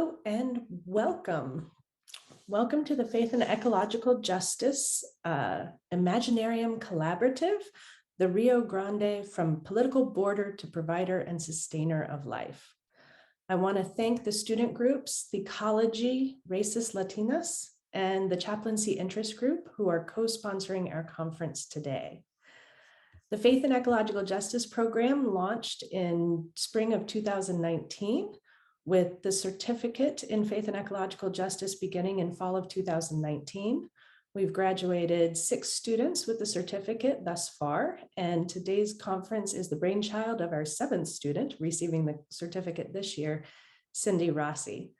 Hello and welcome. Welcome to the Faith and Ecological Justice Imaginarium Collaborative, the Rio Grande from political border to provider and sustainer of life. I want to thank the student groups, the Ecology, Racist Latinas, and the Chaplaincy Interest Group who are co-sponsoring our conference today. The Faith and Ecological Justice program launched in spring of 2019 with the certificate in Faith and Ecological Justice beginning in fall of 2019. We've graduated 6 students with the certificate thus far, and today's conference is the brainchild of our 7th student receiving the certificate this year, Cindy Rassi.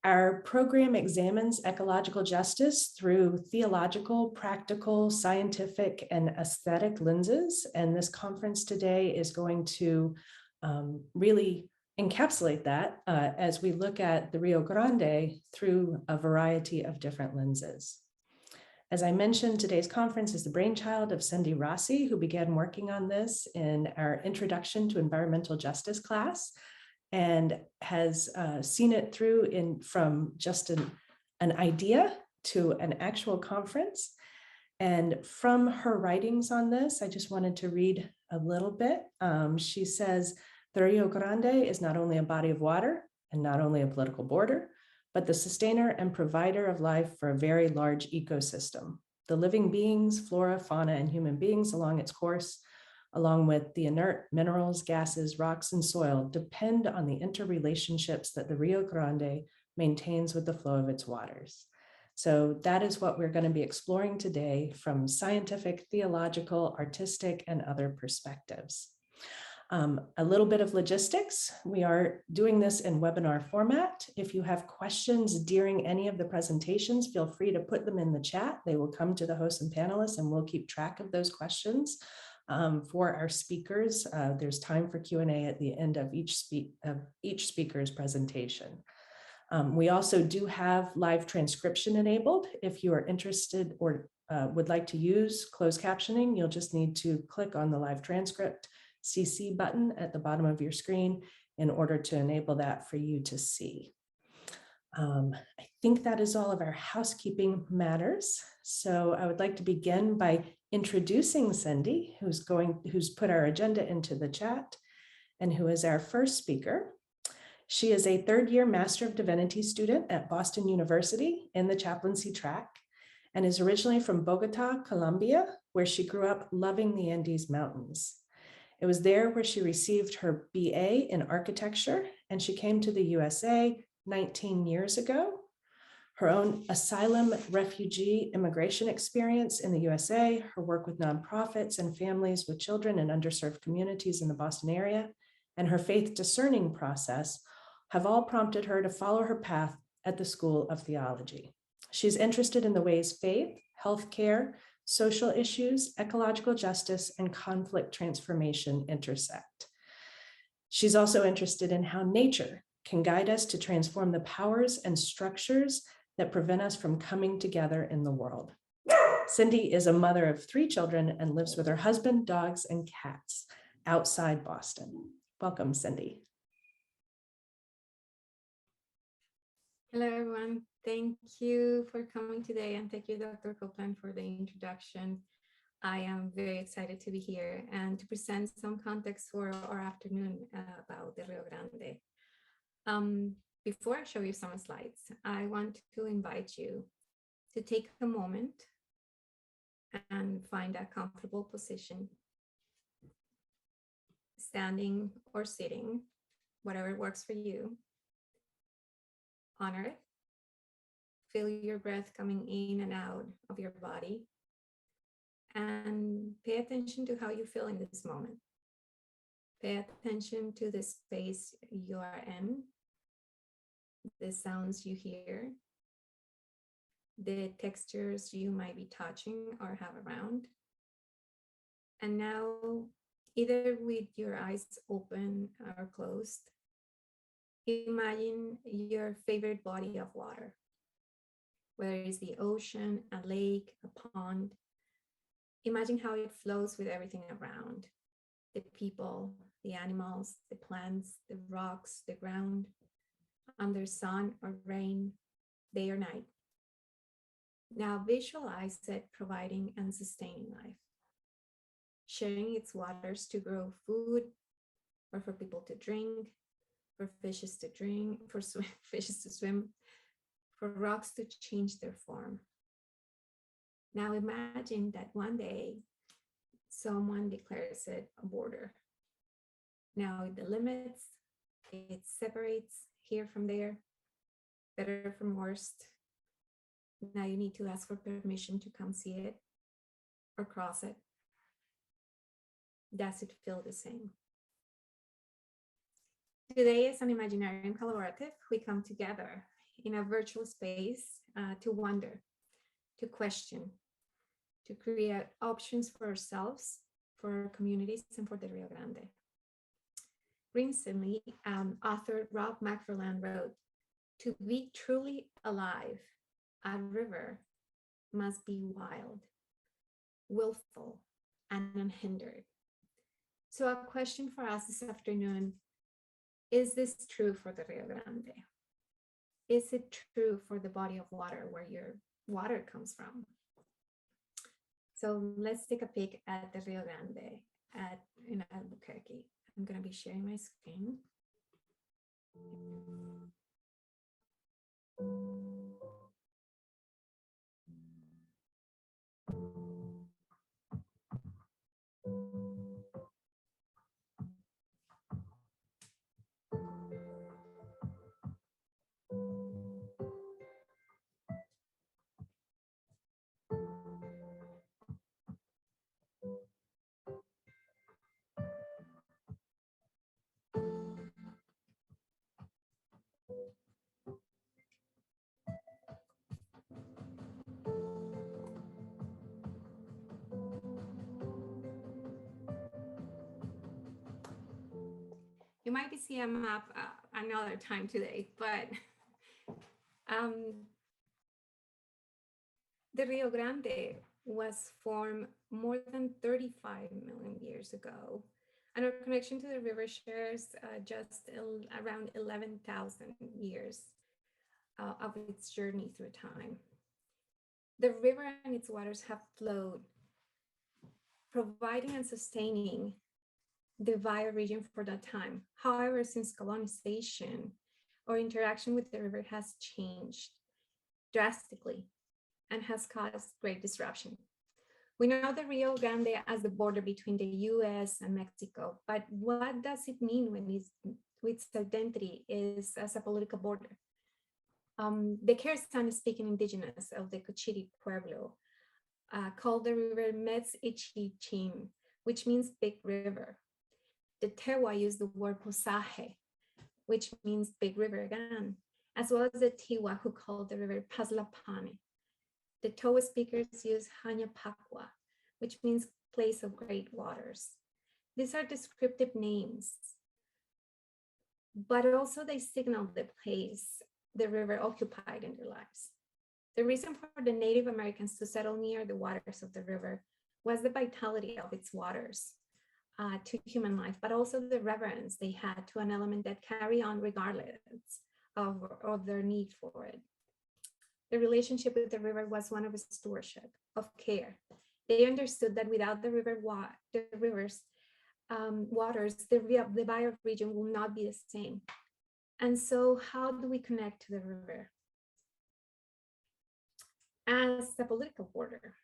Our program examines ecological justice through theological, practical, scientific, and aesthetic lenses, and this conference today is going to really encapsulate that as we look at the Rio Grande through a variety of different lenses. As I mentioned, today's conference is the brainchild of Cindy Rassi, who began working on this in our Introduction to Environmental Justice class and has seen it through from just an idea to an actual conference. And from her writings on this, I just wanted to read a little bit. She says, "The Rio Grande is not only a body of water and not only a political border, but the sustainer and provider of life for a very large ecosystem. The living beings, flora, fauna, and human beings along its course, along with the inert minerals, gases, rocks, and soil, depend on the interrelationships that the Rio Grande maintains with the flow of its waters." So that is what we're going to be exploring today from scientific, theological, artistic, and other perspectives. A little bit of logistics. We are doing this in webinar format. If you have questions during any of the presentations, feel free to put them in the chat. They will come to the hosts and panelists, and we'll keep track of those questions for our speakers. There's time for Q&A at the end of each speaker's presentation. We also do have live transcription enabled. If you are interested or would like to use closed captioning, you'll just need to click on the live transcript CC button at the bottom of your screen in order to enable that for you to see. I think that is all of our housekeeping matters. So I would like to begin by introducing Cindy, who's put our agenda into the chat and who is our first speaker. She is a 3rd-year Master of Divinity student at Boston University in the chaplaincy track and is originally from Bogota, Colombia, where she grew up loving the Andes Mountains. It was there where she received her BA in architecture, and she came to the USA 19 years ago. Her own asylum, refugee, immigration experience in the USA, her work with nonprofits and families with children in underserved communities in the Boston area, and her faith discerning process have all prompted her to follow her path at the School of Theology. She's interested in the ways faith, healthcare, social issues, ecological justice, and conflict transformation intersect. She's also interested in how nature can guide us to transform the powers and structures that prevent us from coming together in the world. Cindy is a mother of 3 children and lives with her husband, dogs, and cats outside Boston. Welcome, Cindy. Hello, everyone. Thank you for coming today, and thank you, Dr. Copeland, for the introduction. I am very excited to be here and to present some context for our afternoon about the Rio Grande. Before I show you some slides, I want to invite you to take a moment and find a comfortable position, standing or sitting, whatever works for you. Honor it. Feel your breath coming in and out of your body. And pay attention to how you feel in this moment. Pay attention to the space you are in, the sounds you hear, the textures you might be touching or have around. And now, either with your eyes open or closed, imagine your favorite body of water, whether it's the ocean, a lake, a pond. Imagine how it flows with everything around, the people, the animals, the plants, the rocks, the ground. under sun or rain, day or night. Now visualize it providing and sustaining life, sharing its waters to grow food or for people to drink, for fishes to drink, for fishes to swim, for rocks to change their form. Now imagine that one day someone declares it a border. Now it delimits, it separates here from there, better from worst. Now you need to ask for permission to come see it or cross it. Does it feel the same? Today, as an Imaginarium collaborative, we come together in a virtual space to wonder, to question, to create options for ourselves, for our communities, and for the Rio Grande. Recently, author Rob McFarland wrote, "To be truly alive, a river must be wild, willful, and unhindered." So a question for us this afternoon, is this true for the Rio Grande? Is it true for the body of water where your water comes from? So let's take a peek at the Rio Grande in Albuquerque. I'm going to be sharing my screen. You might be seeing a map another time today, but the Rio Grande was formed more than 35 million years ago, and our connection to the river shares just around 11,000 years of its journey through time. The river and its waters have flowed, providing and sustaining the bioregion for that time. However, since colonization, our interaction with the river has changed drastically and has caused great disruption. We know the Rio Grande as the border between the US and Mexico, but what does it mean when its identity is as a political border? The Keresan speaking indigenous of the Cochiti Pueblo called the river Metz-Ichichin, which means big river. The Tewa used the word Posaje, which means big river again, as well as the Tiwa who called the river Paslapane. The Towa speakers use Hanyapakwa, which means place of great waters. These are descriptive names, but also they signal the place the river occupied in their lives. The reason for the Native Americans to settle near the waters of the river was the vitality of its waters to human life, but also the reverence they had to an element that carry on regardless of their need for it. The relationship with the river was one of stewardship, of care. They understood that without the river's waters, the bioregion will not be the same. And so how do we connect to the river? As a political border.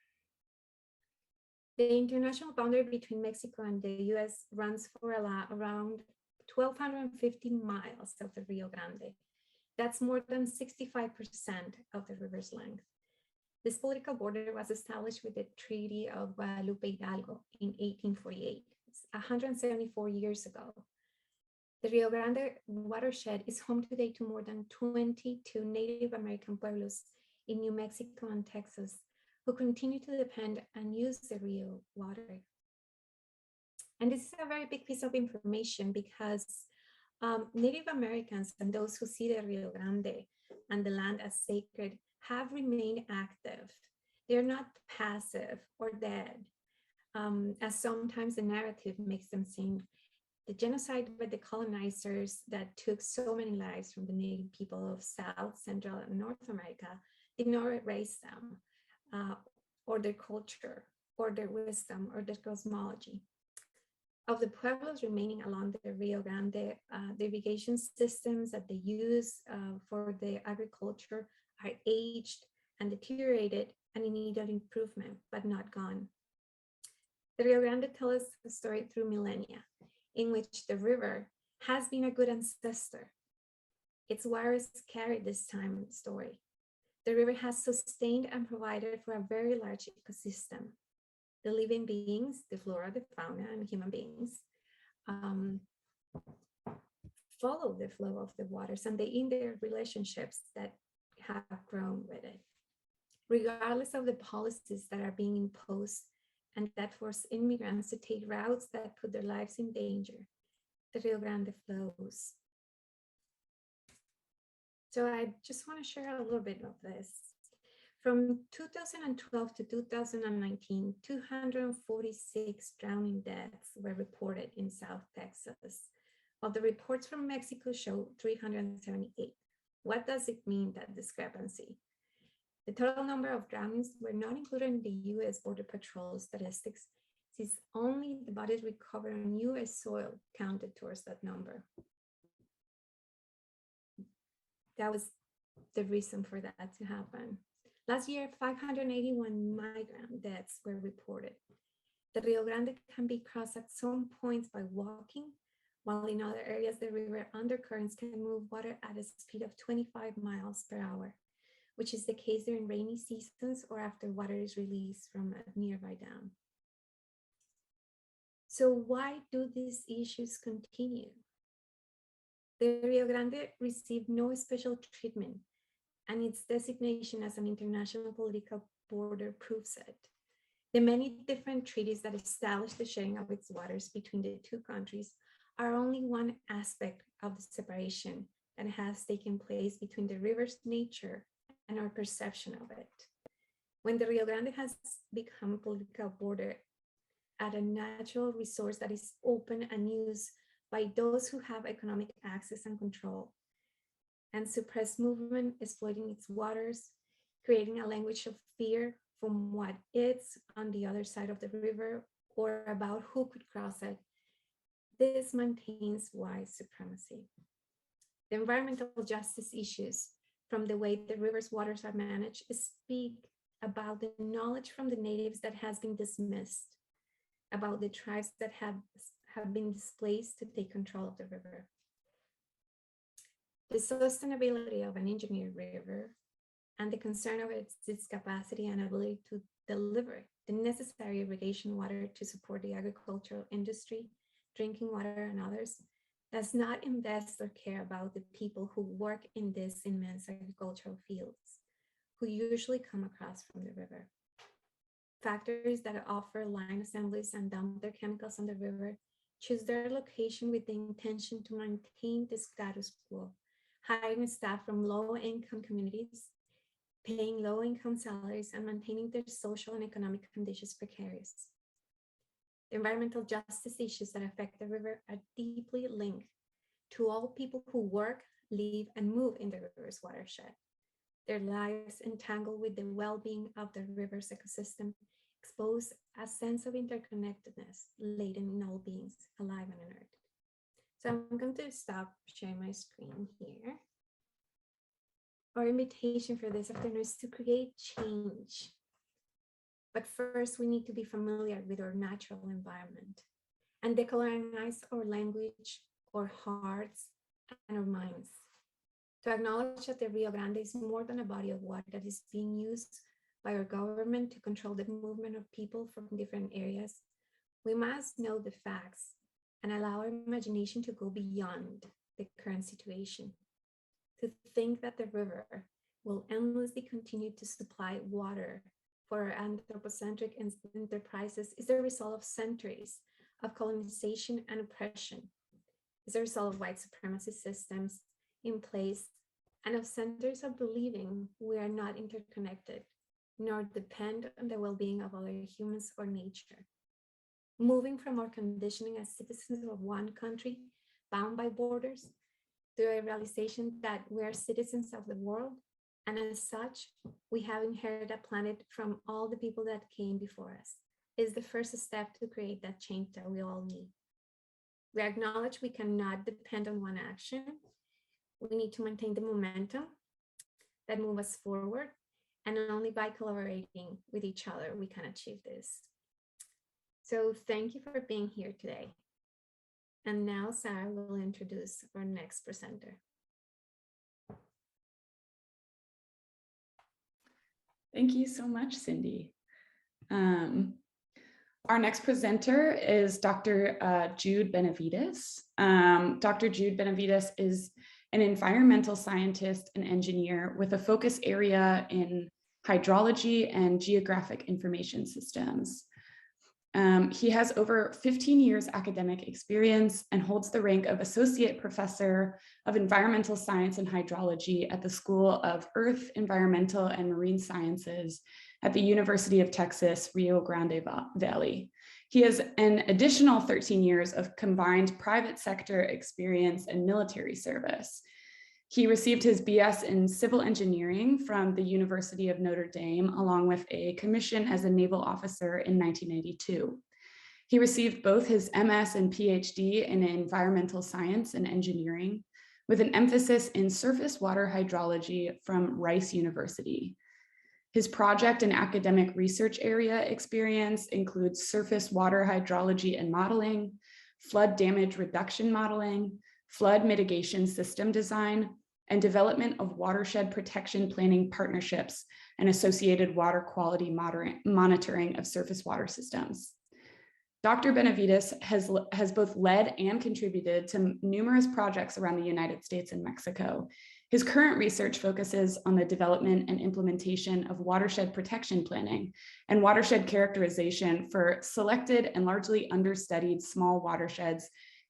The international boundary between Mexico and the US runs for around 1,250 miles of the Rio Grande. That's more than 65% of the river's length. This political border was established with the Treaty of Guadalupe Hidalgo in 1848, 174 years ago. The Rio Grande watershed is home today to more than 22 Native American pueblos in New Mexico and Texas who continue to depend and use the Rio water. And this is a very big piece of information because Native Americans and those who see the Rio Grande and the land as sacred have remained active. They're not passive or dead, as sometimes the narrative makes them seem. the genocide by the colonizers that took so many lives from the native people of South, Central, and North America did not erase them, or their culture, or their wisdom, or their cosmology. Of the pueblos remaining along the Rio Grande, the irrigation systems that they use for the agriculture are aged and deteriorated and in need of improvement, but not gone. The Rio Grande tells us a story through millennia in which the river has been a good ancestor. Its waters carry this time story. The river has sustained and provided for a very large ecosystem. The living beings, the flora, the fauna, and human beings follow the flow of the waters and they in their relationships that have grown with it. Regardless of the policies that are being imposed and that force immigrants to take routes that put their lives in danger, the Rio Grande flows. So I just want to share a little bit of this. From 2012 to 2019, 246 drowning deaths were reported in South Texas, while the reports from Mexico show 378. What does it mean, that discrepancy? The total number of drownings were not included in the US Border Patrol statistics, since only the bodies recovered on US soil counted towards that number. That was the reason for that to happen. Last year, 581 migrant deaths were reported. The Rio Grande can be crossed at some points by walking, while in other areas, the river undercurrents can move water at a speed of 25 miles per hour, which is the case during rainy seasons or after water is released from a nearby dam. So why do these issues continue? The Rio Grande received no special treatment, and its designation as an international political border proves it. The many different treaties that establish the sharing of its waters between the two countries are only one aspect of the separation that has taken place between the river's nature and our perception of it. When the Rio Grande has become a political border at a natural resource that is open and used by those who have economic access and control, and suppressed movement exploiting its waters, creating a language of fear from what is on the other side of the river or about who could cross it, this maintains white supremacy. The environmental justice issues from the way the river's waters are managed speak about the knowledge from the natives that has been dismissed, about the tribes that have been displaced to take control of the river. The sustainability of an engineered river and the concern of its capacity and ability to deliver the necessary irrigation water to support the agricultural industry, drinking water, and others, does not invest or care about the people who work in these immense agricultural fields, who usually come across from the river. Factories that offer line assemblies and dump their chemicals on the river choose their location with the intention to maintain the status quo, hiring staff from low-income communities, paying low-income salaries, and maintaining their social and economic conditions precarious. The environmental justice issues that affect the river are deeply linked to all people who work, live, and move in the river's watershed. Their lives entangled with the well-being of the river's ecosystem expose a sense of interconnectedness latent in all beings alive and inert. So I'm going to stop sharing my screen here. Our invitation for this afternoon is to create change. But first, we need to be familiar with our natural environment and decolonize our language, our hearts, and our minds. To acknowledge that the Rio Grande is more than a body of water that is being used by our government to control the movement of people from different areas, we must know the facts and allow our imagination to go beyond the current situation. To think that the river will endlessly continue to supply water for our anthropocentric enterprises is the result of centuries of colonization and oppression. It's a result of white supremacy systems in place and of centers of believing we are not interconnected, nor depend on the well-being of other humans or nature. moving from our conditioning as citizens of one country bound by borders to a realization that we are citizens of the world. And as such, we have inherited a planet from all the people that came before us. Is the first step to create that change that we all need. We acknowledge we cannot depend on one action. We need to maintain the momentum that move us forward, and only by collaborating with each other we can achieve this. So thank you for being here today. And now Sarah will introduce our next presenter. Thank you so much, Cindy. Our next presenter is Dr. Jude Benavidez. Dr. Jude Benavidez is an environmental scientist and engineer with a focus area in hydrology and geographic information systems. He has over 15 years academic experience and holds the rank of Associate Professor of Environmental Science and Hydrology at the School of Earth, Environmental, and Marine Sciences at the University of Texas, Rio Grande Valley. He has an additional 13 years of combined private sector experience and military service. He received his BS in civil engineering from the University of Notre Dame, along with a commission as a naval officer in 1982. He received both his MS and PhD in environmental science and engineering, with an emphasis in surface water hydrology from Rice University. His project and academic research area experience includes surface water hydrology and modeling, flood damage reduction modeling, flood mitigation system design, and development of watershed protection planning partnerships and associated water quality monitoring of surface water systems. Dr. Benavides has both led and contributed to numerous projects around the United States and Mexico. His current research focuses on the development and implementation of watershed protection planning and watershed characterization for selected and largely understudied small watersheds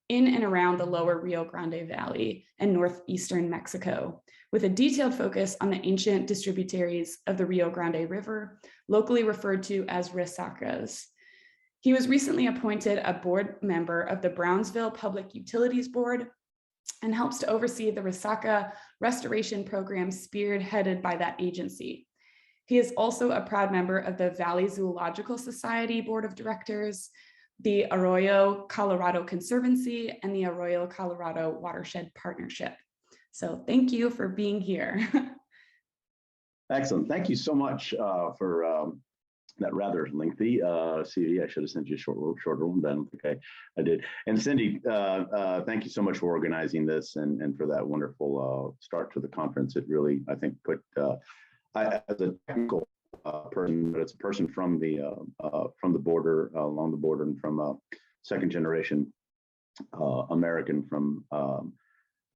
in and around the lower Rio Grande Valley and northeastern Mexico, with a detailed focus on the ancient distributaries of the Rio Grande River, locally referred to as resacas. He was recently appointed a board member of the Brownsville Public Utilities Board and helps to oversee the resaca restoration program spearheaded by that agency. He is also a proud member of the Valley Zoological Society Board of Directors, the Arroyo Colorado Conservancy, and the Arroyo Colorado Watershed Partnership. So thank you for being here. Excellent. Thank you so much for that rather lengthy CV. I should have sent you a shorter one, but I don't think I did. And Cindy, thank you so much for organizing this and for that wonderful start to the conference. It really, I think, put, as a technical person, but it's a person from the border, along the border, and from second generation American from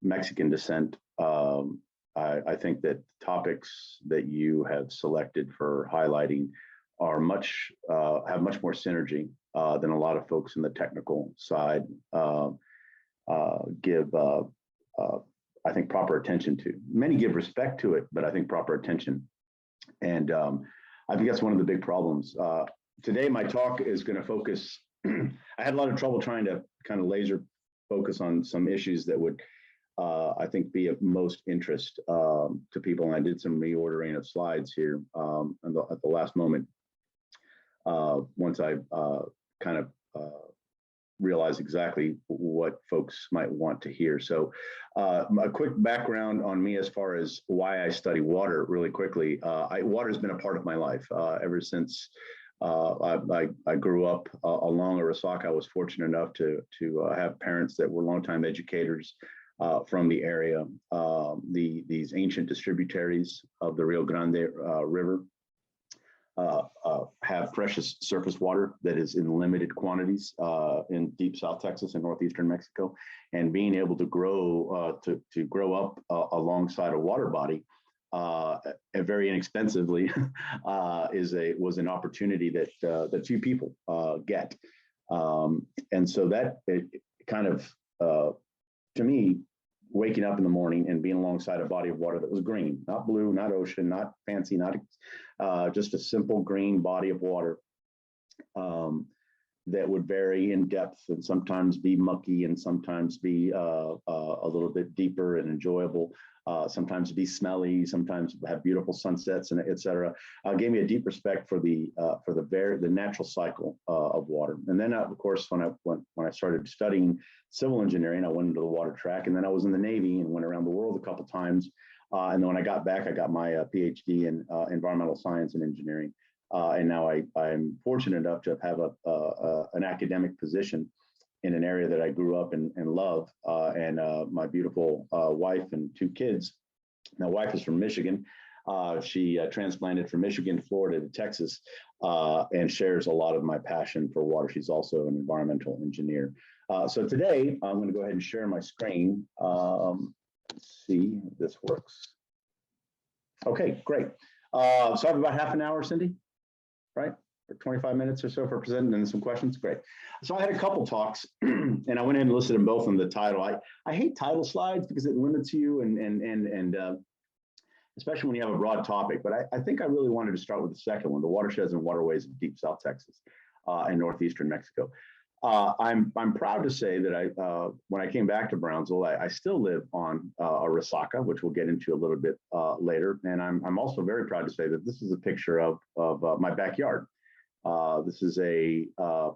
Mexican descent. I think that topics that you have selected for highlighting are have much more synergy than a lot of folks in the technical side give, I think, proper attention to. Many give respect to it, but I think proper attention. And I think that's one of the big problems. Today, my talk is going to focus, I had a lot of trouble trying to kind of laser focus on some issues that would, I think, be of most interest to people. And I did some reordering of slides here at the last moment. Once I kind of realize exactly what folks might want to hear. So a quick background on me as far as why I study water really quickly. Water has been a part of my life ever since I grew up along a resaca. I was fortunate enough to have parents that were longtime educators from the area. These ancient distributaries of the Rio Grande River have precious surface water that is in limited quantities in deep South Texas and northeastern Mexico, and being able to grow up alongside a water body very inexpensively was an opportunity that few people get, and so that it kind of to me, waking up in the morning and being alongside a body of water that was green, not blue, not ocean, not fancy, not just a simple green body of water, that would vary in depth and sometimes be mucky and sometimes be a little bit deeper and enjoyable, sometimes be smelly, sometimes have beautiful sunsets, and et cetera. Gave me a deep respect for the natural cycle of water. And then, of course, when I started studying civil engineering, I went into the water track, and then I was in the Navy and went around the world a couple of times. And then when I got back, I got my PhD in environmental science and engineering. And now I'm fortunate enough to have an academic position in an area that I grew up and love. And my beautiful wife and two kids. My wife is from Michigan. She transplanted from Michigan to Florida to Texas and shares a lot of my passion for water. She's also an environmental engineer. So today, I'm going to go ahead and share my screen. Let's see if this works. Okay, great. So I have about half an hour, Cindy, right? Or 25 minutes or so for presenting and some questions. Great. So I had a couple talks and I went ahead and listed them both in the title. I hate title slides because it limits you and especially when you have a broad topic, but I think I really wanted to start with the second one, the watersheds and waterways of deep South Texas and northeastern Mexico. I'm proud to say that when I came back to Brownsville, I still live on a resaca, which we'll get into a little bit later. And I'm also very proud to say that this is a picture of my backyard. This is a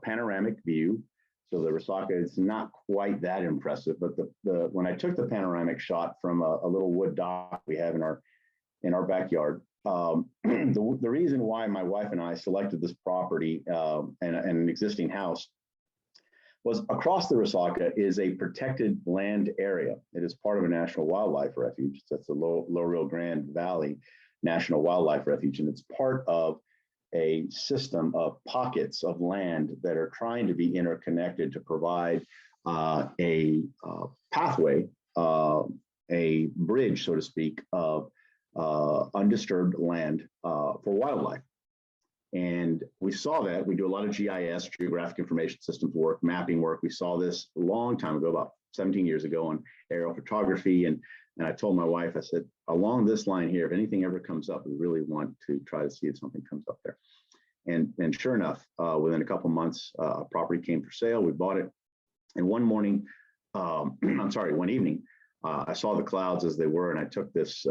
panoramic view. So the resaca is not quite that impressive, but when I took the panoramic shot from a little wood dock we have in our backyard, the reason why my wife and I selected this property and an existing house was across the resaca is a protected land area. It is part of a national wildlife refuge. That's the low Rio Grande Valley National Wildlife Refuge, and it's part of a system of pockets of land that are trying to be interconnected to provide a pathway, a bridge, so to speak, of undisturbed land for wildlife. And we saw that. We do a lot of GIS, geographic information systems work, mapping work. We saw this a long time ago, about 17 years ago, on aerial photography. And I told my wife, I said, along this line here, if anything ever comes up, we really want to try to see if something comes up there. And sure enough, within a couple of months, a property came for sale. We bought it. And one evening, I saw the clouds as they were, and I took this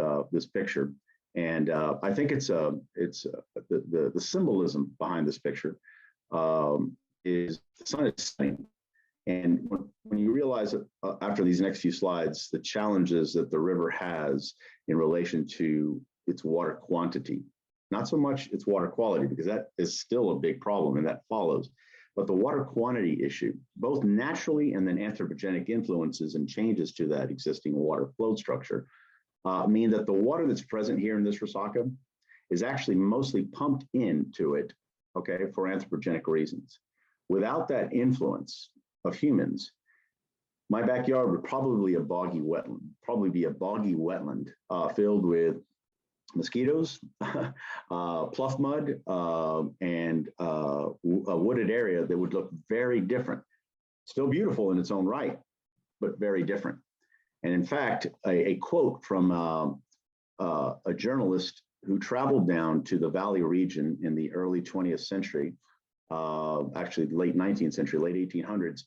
picture. And I think it's the symbolism behind this picture is the sun is setting. And when you realize that after these next few slides, the challenges that the river has in relation to its water quantity, not so much its water quality, because that is still a big problem and that follows, but the water quantity issue, both naturally and then anthropogenic influences and changes to that existing water flow structure, mean that the water that's present here in this resaca is actually mostly pumped into it, okay, for anthropogenic reasons. Without that influence of humans, my backyard would probably be a boggy wetland, filled with mosquitoes, pluff mud, and a wooded area that would look very different. Still beautiful in its own right, but very different. And in fact, a quote from a journalist who traveled down to the Valley region in the early 20th century, actually late 19th century, late 1800s,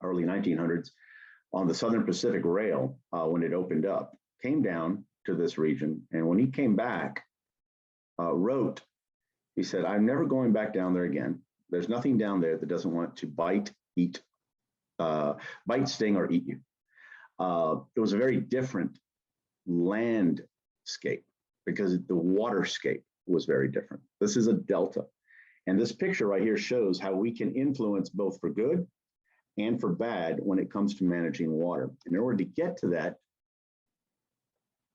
early 1900s, on the Southern Pacific Rail when it opened up, came down to this region. And when he came back, wrote, he said, "I'm never going back down there again. There's nothing down there that doesn't want to bite, sting, or eat you." It was a very different landscape because the waterscape was very different. This is a delta. And this picture right here shows how we can influence both for good and for bad when it comes to managing water. In order to get to that,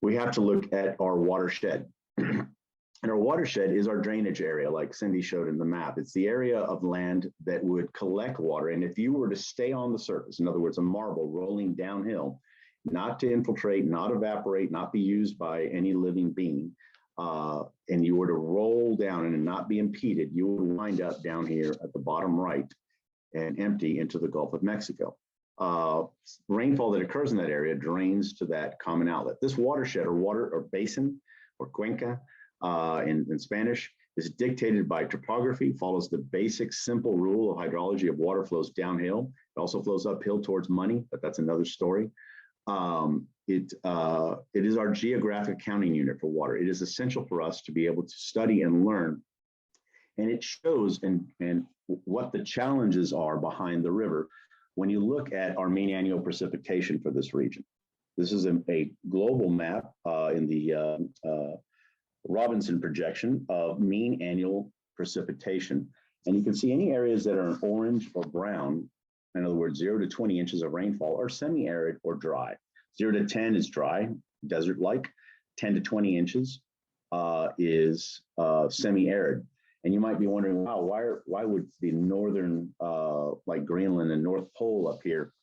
we have to look at our watershed. And our watershed is our drainage area, like Cindy showed in the map. It's the area of land that would collect water. And if you were to stay on the surface, in other words, a marble rolling downhill, not to infiltrate, not evaporate, not be used by any living being, and you were to roll down and not be impeded, you would wind up down here at the bottom right and empty into the Gulf of Mexico. Rainfall that occurs in that area drains to that common outlet. This watershed or basin or cuenca, in Spanish, It's dictated by topography, follows the basic simple rule of hydrology of water flows downhill. It also flows uphill towards money, but that's another story. It is our geographic counting unit for water. It is essential for us to be able to study and learn. And it shows and what the challenges are behind the river when you look at our mean annual precipitation for this region. This is a global map in the Robinson projection of mean annual precipitation. And you can see any areas that are in orange or brown, in other words, 0 to 20 inches of rainfall, are semi-arid or dry. 0 to 10 is dry, desert-like. 10 to 20 inches is semi-arid. And you might be wondering, wow, why would the northern, like Greenland and North Pole up here,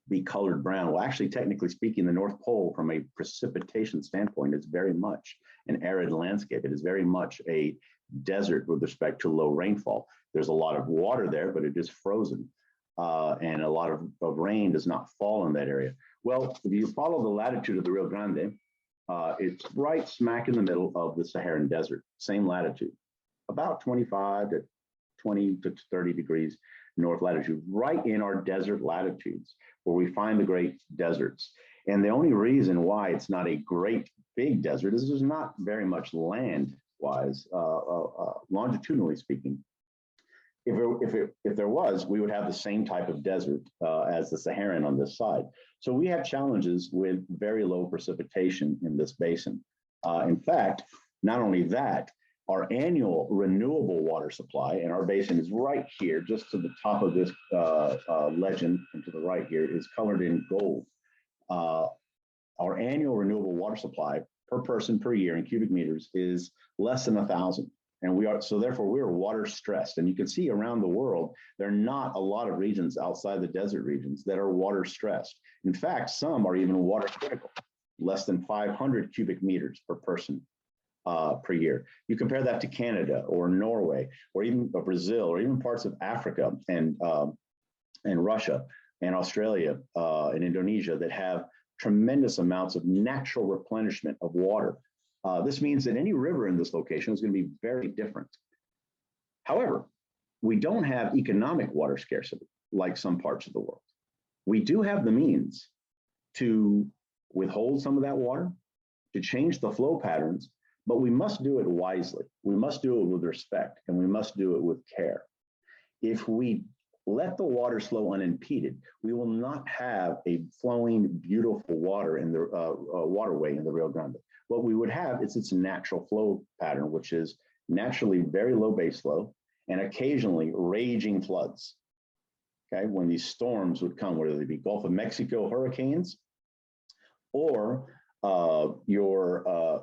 be colored brown? Well, actually, technically speaking, the North Pole, from a precipitation standpoint, is very much an arid landscape. It is very much a desert with respect to low rainfall. There's a lot of water there, but it is frozen. And a lot of rain does not fall in that area. Well, if you follow the latitude of the Rio Grande, it's right smack in the middle of the Saharan desert, same latitude, about 25 to 20 to 30 degrees north latitude, right in our desert latitudes where we find the great deserts. And the only reason why it's not a great big desert is there's not very much land-wise, longitudinally speaking. If there was, we would have the same type of desert as the Saharan on this side. So we have challenges with very low precipitation in this basin. In fact, not only that, our annual renewable water supply, and our basin is right here, just to the top of this legend, and to the right here, is colored in gold. Our annual renewable water supply per person per year in cubic meters is less than 1,000. And so therefore we are water stressed. And you can see around the world, there are not a lot of regions outside the desert regions that are water stressed. In fact, some are even water critical, less than 500 cubic meters per person per year. You compare that to Canada or Norway or even Brazil or even parts of Africa and Russia and Australia and Indonesia that have tremendous amounts of natural replenishment of water. This means that any river in this location is going to be very different. However, we don't have economic water scarcity like some parts of the world. We do have the means to withhold some of that water, to change the flow patterns, but we must do it wisely. We must do it with respect, and we must do it with care. If we let the water flow unimpeded, we will not have a flowing, beautiful water in the waterway in the Rio Grande. What we would have is its natural flow pattern, which is naturally very low base flow and occasionally raging floods. Okay, when these storms would come, whether they be Gulf of Mexico hurricanes or your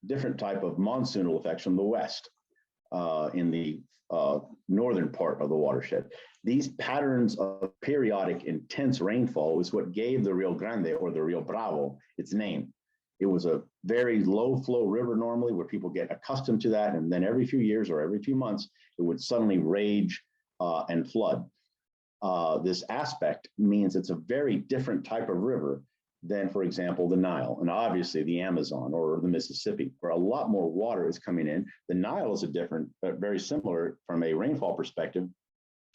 different type of monsoonal effects from the west in the northern part of the watershed. These patterns of periodic intense rainfall is what gave the Rio Grande or the Rio Bravo its name. It was a very low flow river normally where people get accustomed to that. And then every few years or every few months, it would suddenly rage and flood. This aspect means it's a very different type of river than, for example, the Nile and obviously the Amazon or the Mississippi, where a lot more water is coming in. The Nile is a different, but very similar from a rainfall perspective,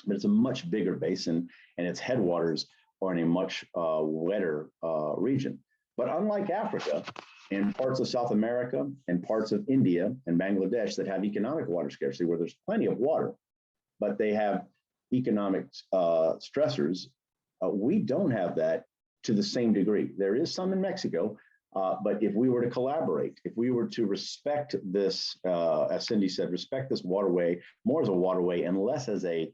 but it's a much bigger basin and its headwaters are in a much wetter region. But unlike Africa and parts of South America and parts of India and Bangladesh that have economic water scarcity, where there's plenty of water, but they have economic stressors, we don't have that to the same degree. There is some in Mexico, but if we were to collaborate, if we were to respect this, as Cindy said, respect this waterway more as a waterway and less as a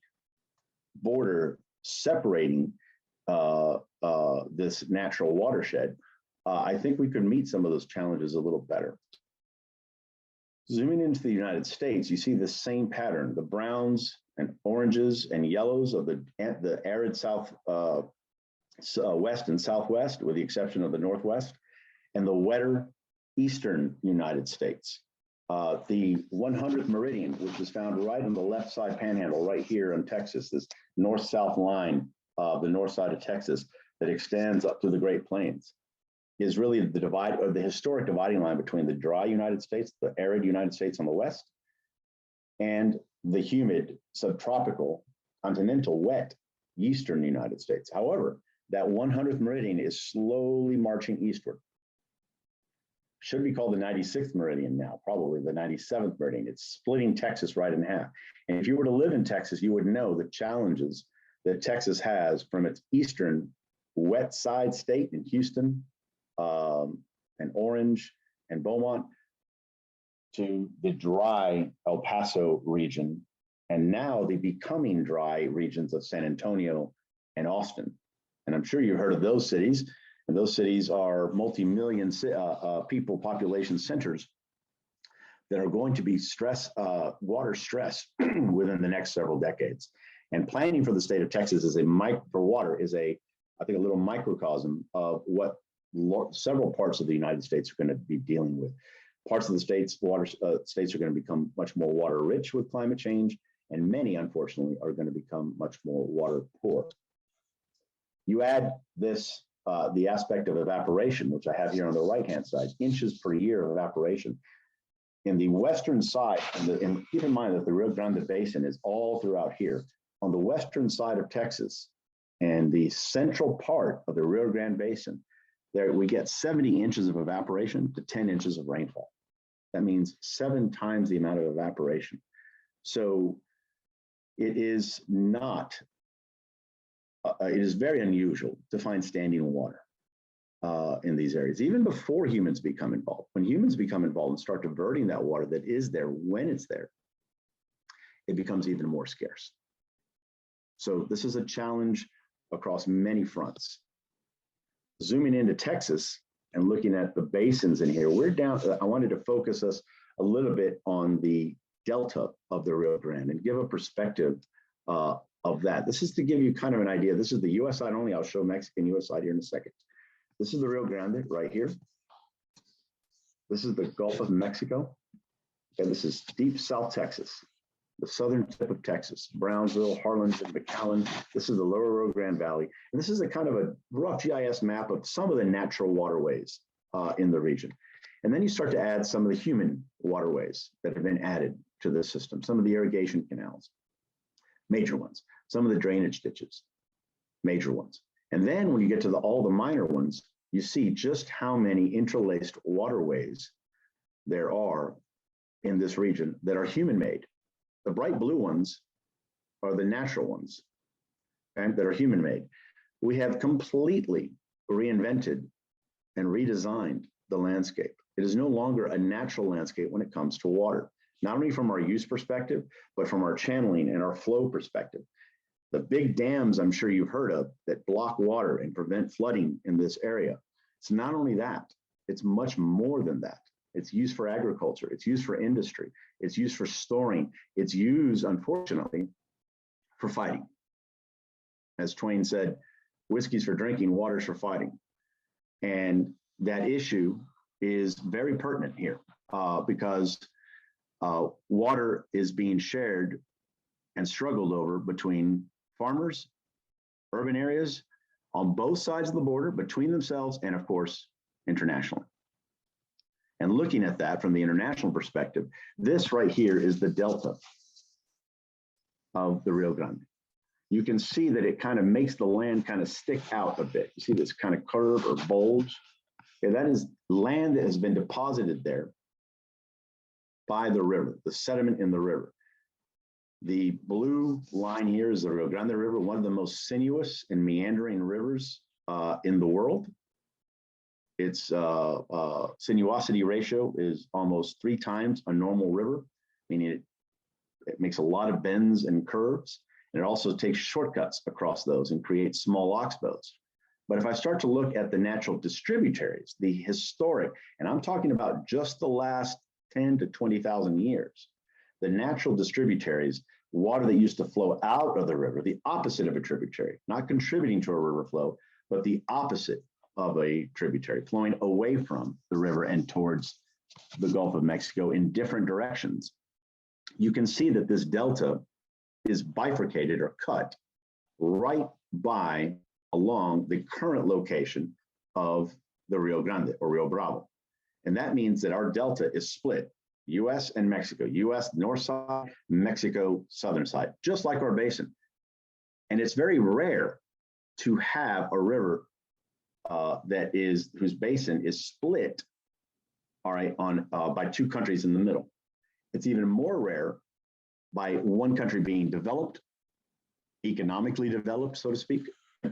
border separating this natural watershed, I think we could meet some of those challenges a little better. Zooming into the United States, you see the same pattern, the browns and oranges and yellows of the arid west and southwest, with the exception of the northwest, and the wetter eastern United States. The 100th meridian, which is found right on the left side panhandle, right here in Texas, this north-south line of the north side of Texas that extends up to the Great Plains. is really the divide, or the historic dividing line between the dry United States, the arid United States on the west, and the humid, subtropical, continental, wet eastern United States. However, that 100th meridian is slowly marching eastward. Should be called the 96th meridian now, probably the 97th meridian. It's splitting Texas right in half. And if you were to live in Texas, you would know the challenges that Texas has from its eastern wet side state in Houston and Orange and Beaumont to the dry El Paso region, and now the becoming dry regions of San Antonio and Austin. And I'm sure you've heard of those cities, and those cities are multi-million people population centers that are going to be water stress within the next several decades. And planning for the state of Texas for water is I think, a little microcosm of what several parts of the United States are going to be dealing with. Parts of the states are going to become much more water rich with climate change, and many, unfortunately, are going to become much more water poor. You add this, the aspect of evaporation, which I have here on the right-hand side, inches per year of evaporation. In the western side, and keep in mind that the Rio Grande Basin is all throughout here. On the western side of Texas and the central part of the Rio Grande Basin, there we get 70 inches of evaporation to 10 inches of rainfall. That means 7 times the amount of evaporation. So it is not, it is very unusual to find standing water in these areas, even before humans become involved. When humans become involved and start diverting that water that is there when it's there, it becomes even more scarce. So this is a challenge across many fronts. Zooming into Texas and looking at the basins in here, I wanted to focus us a little bit on the delta of the Rio Grande and give a perspective of that. This is to give you kind of an idea. This is the US side only. I'll show Mexican US side here in a second. This is the Rio Grande right here. This is the Gulf of Mexico. And this is deep South Texas, the southern tip of Texas, Brownsville, Harlingen, McAllen. This is the lower Rio Grande Valley. And this is a kind of a rough GIS map of some of the natural waterways in the region. And then you start to add some of the human waterways that have been added to this system, some of the irrigation canals, major ones, some of the drainage ditches, major ones. And then when you get to all the minor ones, you see just how many interlaced waterways there are in this region that are human-made. The bright blue ones are the natural ones, okay, that are human-made. We have completely reinvented and redesigned the landscape. It is no longer a natural landscape when it comes to water, not only from our use perspective, but from our channeling and our flow perspective. The big dams I'm sure you've heard of that block water and prevent flooding in this area. It's not only that, it's much more than that. It's used for agriculture, it's used for industry, it's used for storing, it's used, unfortunately, for fighting. As Twain said, whiskey's for drinking, water's for fighting. And that issue is very pertinent here because water is being shared and struggled over between farmers, urban areas, on both sides of the border, between themselves, and of course, internationally. And looking at that from the international perspective, this right here is the delta of the Rio Grande. You can see that it kind of makes the land kind of stick out a bit. You see this kind of curve or bulge? Okay, that is land that has been deposited there by the river, the sediment in the river. The blue line here is the Rio Grande River, one of the most sinuous and meandering rivers in the world. Its sinuosity ratio is almost 3 times a normal river, meaning it makes a lot of bends and curves, and it also takes shortcuts across those and creates small oxbows. But if I start to look at the natural distributaries, the historic, and I'm talking about just the last 10 to 20,000 years, the natural distributaries, water that used to flow out of the river, the opposite of a tributary, not contributing to a river flow, but the opposite of a tributary, flowing away from the river and towards the Gulf of Mexico in different directions. You can see that this delta is bifurcated or cut right by along the current location of the Rio Grande or Rio Bravo. And that means that our delta is split, US and Mexico, US north side, Mexico southern side, just like our basin. And it's very rare to have a river whose basin is split, all right, on by two countries in the middle. It's even more rare by one country being developed, economically developed, so to speak,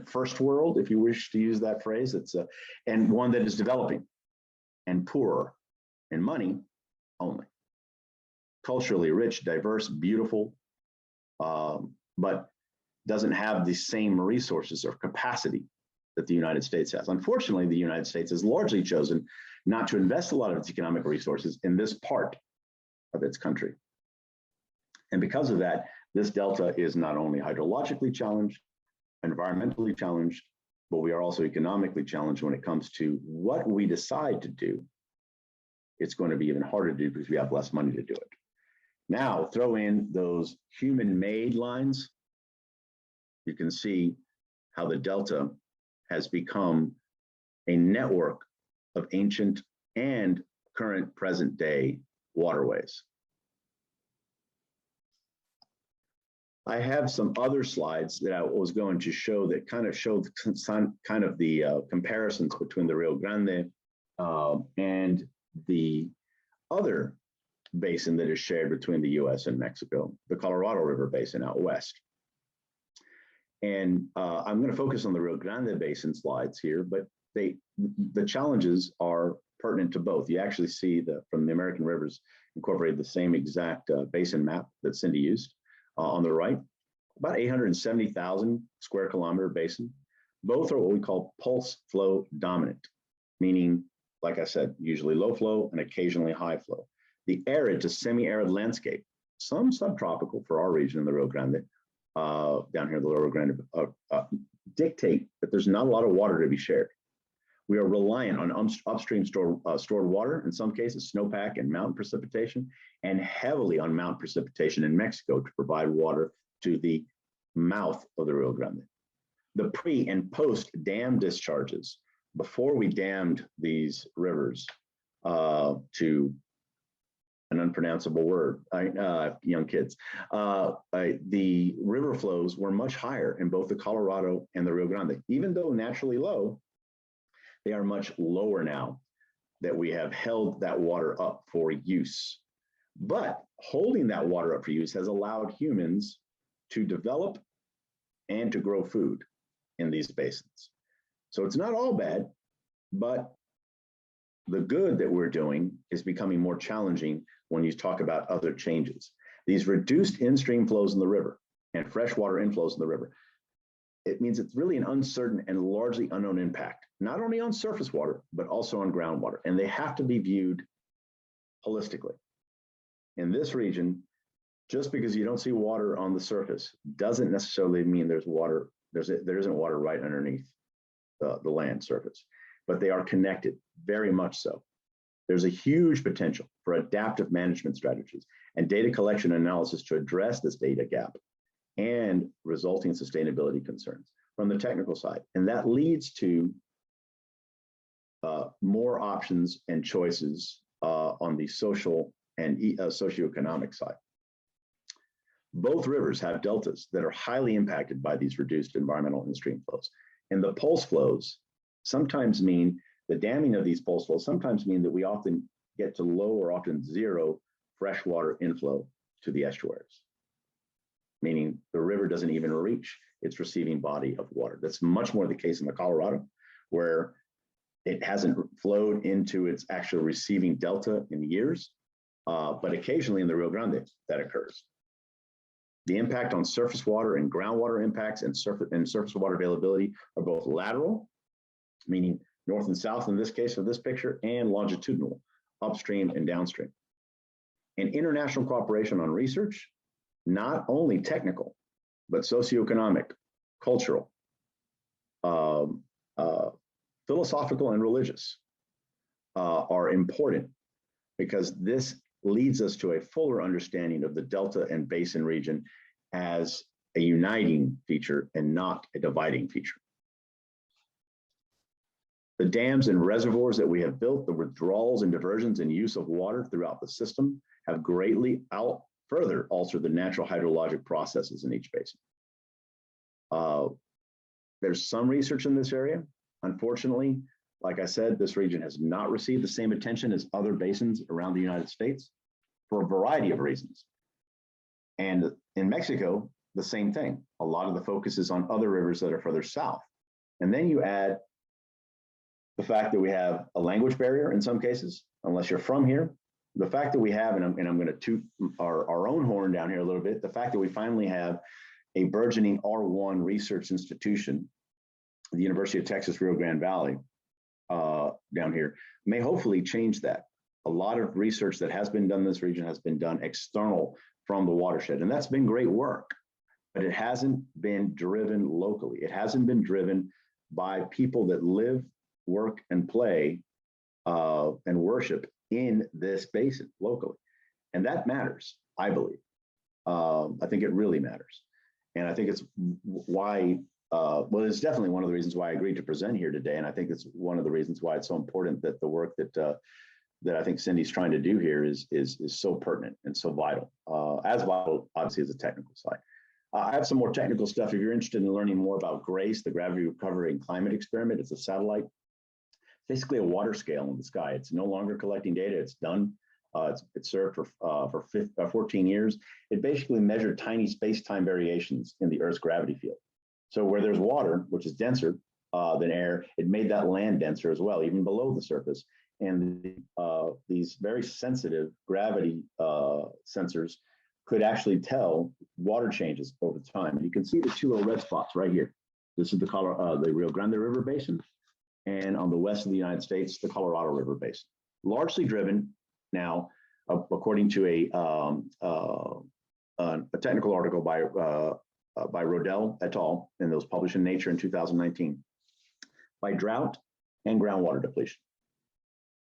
first world, if you wish to use that phrase. And one that is developing and poorer in money only. Culturally rich, diverse, beautiful, but doesn't have the same resources or capacity that the United States has. Unfortunately, the United States has largely chosen not to invest a lot of its economic resources in this part of its country. And because of that, this delta is not only hydrologically challenged, environmentally challenged, but we are also economically challenged when it comes to what we decide to do. It's going to be even harder to do because we have less money to do it. Now, throw in those human-made lines. You can see how the delta has become a network of ancient and current present day waterways. I have some other slides that I was going to show that kind of show the comparisons between the Rio Grande and the other basin that is shared between the US and Mexico, the Colorado River Basin out west. And I'm going to focus on the Rio Grande Basin slides here, but the challenges are pertinent to both. You actually see from the American Rivers incorporated the same exact basin map that Cindy used on the right, about 870,000 square kilometer basin. Both are what we call pulse flow dominant, meaning, like I said, usually low flow and occasionally high flow. The arid to semi-arid landscape, some subtropical for our region in the Rio Grande, down here in the Rio Grande, dictate that there's not a lot of water to be shared. We are reliant on upstream stored water, in some cases snowpack and mountain precipitation, and heavily on mountain precipitation in Mexico to provide water to the mouth of the Rio Grande. The pre and post dam discharges, before we dammed these rivers to an unpronounceable word, young kids, the river flows were much higher in both the Colorado and the Rio Grande. Even though naturally low, they are much lower now that we have held that water up for use. But holding that water up for use has allowed humans to develop and to grow food in these basins. So it's not all bad, but the good that we're doing is becoming more challenging when you talk about other changes. These reduced in-stream flows in the river and freshwater inflows in the river, it means it's really an uncertain and largely unknown impact, not only on surface water, but also on groundwater. And they have to be viewed holistically. In this region, just because you don't see water on the surface doesn't necessarily mean there's water, there isn't water right underneath the land surface, but they are connected, very much so. There's a huge potential for adaptive management strategies and data collection and analysis to address this data gap and resulting sustainability concerns from the technical side. And that leads to more options and choices on the social and socioeconomic side. Both rivers have deltas that are highly impacted by these reduced environmental and stream flows. And the pulse flows sometimes mean, the damming of these pulse flows sometimes mean that we often get to low or often zero freshwater inflow to the estuaries, meaning the river doesn't even reach its receiving body of water. That's much more the case in the Colorado, where it hasn't flowed into its actual receiving delta in years, but occasionally in the Rio Grande that occurs. The impact on surface water and groundwater impacts and surface water availability are both lateral, meaning north and south in this case of this picture, and longitudinal, upstream and downstream. And international cooperation on research, not only technical, but socioeconomic, cultural, philosophical, and religious are important, because this leads us to a fuller understanding of the Delta and Basin region as a uniting feature and not a dividing feature. The dams and reservoirs that we have built, the withdrawals and diversions and use of water throughout the system have greatly further altered the natural hydrologic processes in each basin. There's some research in this area. Unfortunately, like I said, this region has not received the same attention as other basins around the United States for a variety of reasons. And in Mexico, the same thing. A lot of the focus is on other rivers that are further south. And then you add the fact that we have a language barrier in some cases, unless you're from here. The fact that we have, and I'm going to toot our own horn down here a little bit, the fact that we finally have a burgeoning R1 research institution, the University of Texas, Rio Grande Valley, down here, may hopefully change that. A lot of research that has been done in this region has been done external from the watershed, and that's been great work, but it hasn't been driven locally. It hasn't been driven by people that live, work, and play and worship in this basin locally. And that matters, I believe. I think it really matters. And I think it's why, well, it's definitely one of the reasons why I agreed to present here today. And I think it's one of the reasons why it's so important that the work that I think Cindy's trying to do here is so pertinent and so vital, as vital, obviously, as the technical side. I have some more technical stuff. If you're interested in learning more about GRACE, the Gravity Recovery and Climate Experiment, it's a satellite, basically a water scale in the sky. It's no longer collecting data. It's done. It's served for 14 years. It basically measured tiny space-time variations in the Earth's gravity field. So where there's water, which is denser than air, it made that land denser as well, even below the surface. And these very sensitive gravity sensors could actually tell water changes over time. And you can see the two little red spots right here. This is the Rio Grande River Basin, and on the west of the United States, the Colorado River Basin. Largely driven now, according to a technical article by Rodell et al. And that was published in Nature in 2019, by drought and groundwater depletion.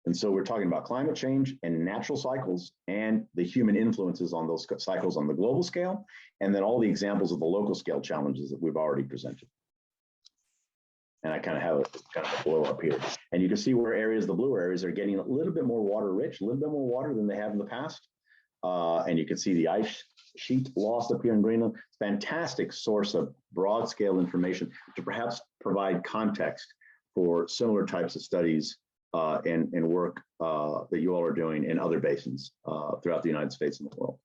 And so we're talking about climate change and natural cycles and the human influences on those cycles on the global scale, and then all the examples of the local scale challenges that we've already presented. And I kind of have a blow up here. And you can see where areas, the blue areas, are getting a little bit more water rich, a little bit more water than they have in the past. And you can see the ice sheet lost up here in Greenland. Fantastic source of broad scale information to perhaps provide context for similar types of studies and work that you all are doing in other basins throughout the United States and the world.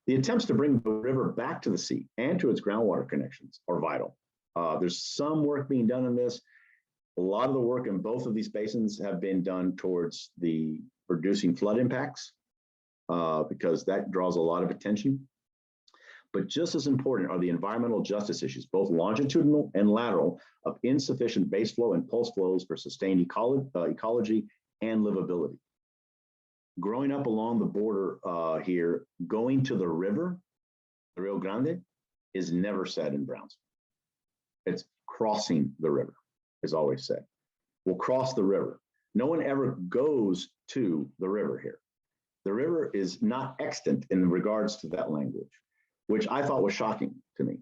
The attempts to bring the river back to the sea and to its groundwater connections are vital. There's some work being done on this. A lot of the work in both of these basins have been done towards the reducing flood impacts because that draws a lot of attention. But just as important are the environmental justice issues, both longitudinal and lateral, of insufficient base flow and pulse flows for sustained ecology and livability. Growing up along the border here, going to the river, the Rio Grande, is never said in Brownsville. It's crossing the river, is always said. We'll cross the river. No one ever goes to the river here. The river is not extant in regards to that language, which I thought was shocking to me.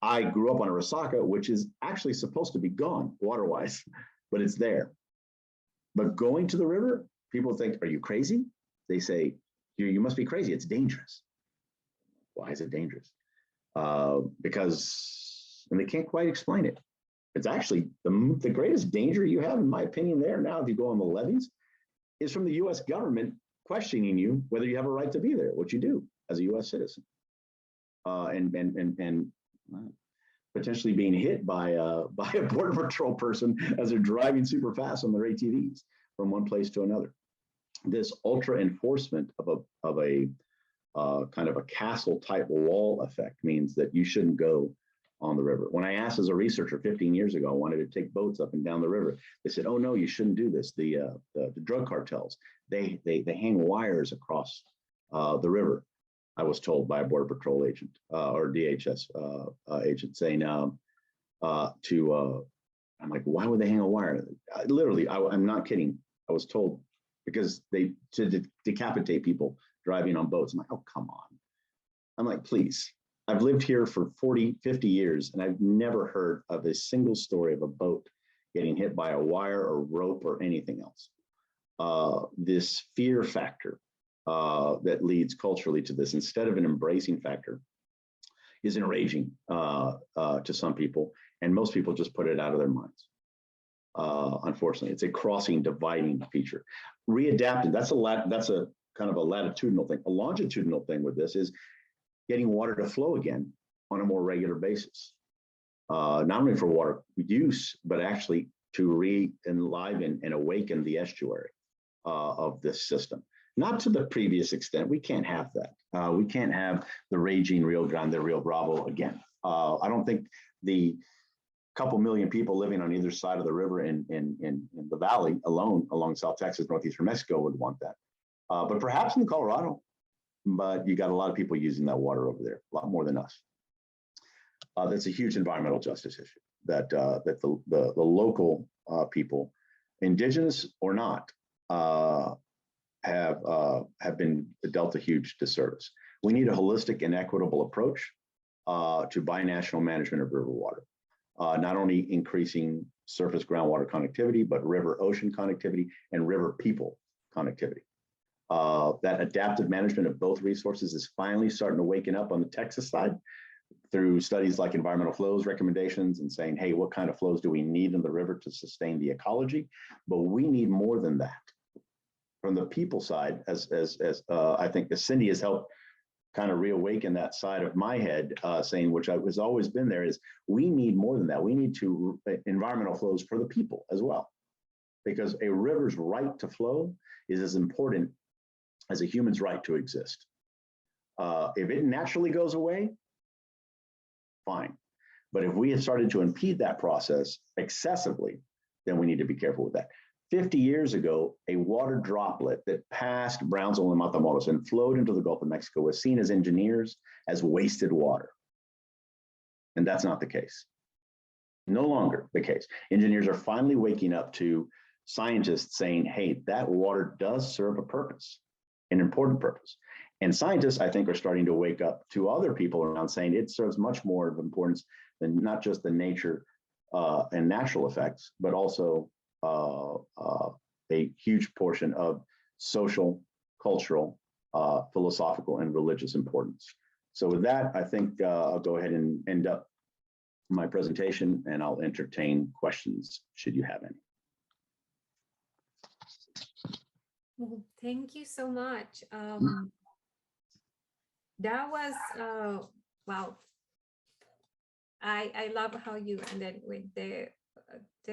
I grew up on a resaca, which is actually supposed to be gone water-wise, but it's there. But going to the river, people think, are you crazy? They say, you must be crazy, it's dangerous. Why is it dangerous? Because, and they can't quite explain it. It's actually the greatest danger you have, in my opinion, there now, if you go on the levees, is from the US government questioning you whether you have a right to be there, what you do as a US citizen. And potentially being hit by a Border Patrol person as they're driving super fast on their ATVs from one place to another. This ultra enforcement of a kind of a castle type wall effect means that you shouldn't go on the river. When I asked as a researcher 15 years ago, I wanted to take boats up and down the river. They said, oh no, you shouldn't do this. The drug cartels, they hang wires across the river. I was told by a Border Patrol agent or DHS agent saying I'm like, why would they hang a wire? Literally, I'm not kidding. I was told because to decapitate people driving on boats. I'm like, oh, come on. I'm like, please. I've lived here for 40, 50 years, and I've never heard of a single story of a boat getting hit by a wire or rope or anything else. This fear factor that leads culturally to this, instead of an embracing factor, is enraging to some people, and most people just put it out of their minds. Unfortunately, it's a crossing, dividing feature. Readapted, that's a kind of a latitudinal thing. A longitudinal thing with this is getting water to flow again on a more regular basis. Not only for water use, but actually to re-enliven and awaken the estuary of this system. Not to the previous extent. We can't have that. We can't have the raging Rio Grande, Rio Bravo again. I don't think the couple million people living on either side of the river in the valley alone, along South Texas, northeastern Mexico, would want that. But perhaps in Colorado, but you got a lot of people using that water over there, a lot more than us. That's a huge environmental justice issue that the local people, indigenous or not, have been dealt a huge disservice. We need a holistic and equitable approach to binational management of river water, not only increasing surface groundwater connectivity, but river-ocean connectivity and river-people connectivity. That adaptive management of both resources is finally starting to waken up on the Texas side through studies like environmental flows recommendations and saying, hey, what kind of flows do we need in the river to sustain the ecology? But we need more than that. From the people side, as I think as Cindy has helped kind of reawaken that side of my head, saying, which has always been there, is we need more than that. We need to environmental flows for the people as well, because a river's right to flow is as important as a human's right to exist. If it naturally goes away, fine. But if we have started to impede that process excessively, then we need to be careful with that. 50 years ago, a water droplet that passed Brownsville and Matamoros and flowed into the Gulf of Mexico was seen as engineers as wasted water. And that's not the case. No longer the case. Engineers are finally waking up to scientists saying, hey, that water does serve a purpose, an important purpose. And scientists, I think, are starting to wake up to other people around saying it serves much more of importance than not just the nature and natural effects, but also a huge portion of social, cultural, philosophical, and religious importance. So with that, I think I'll go ahead and end up my presentation, and I'll entertain questions should you have any. Well, thank you so much. That was, wow. I love how you ended with the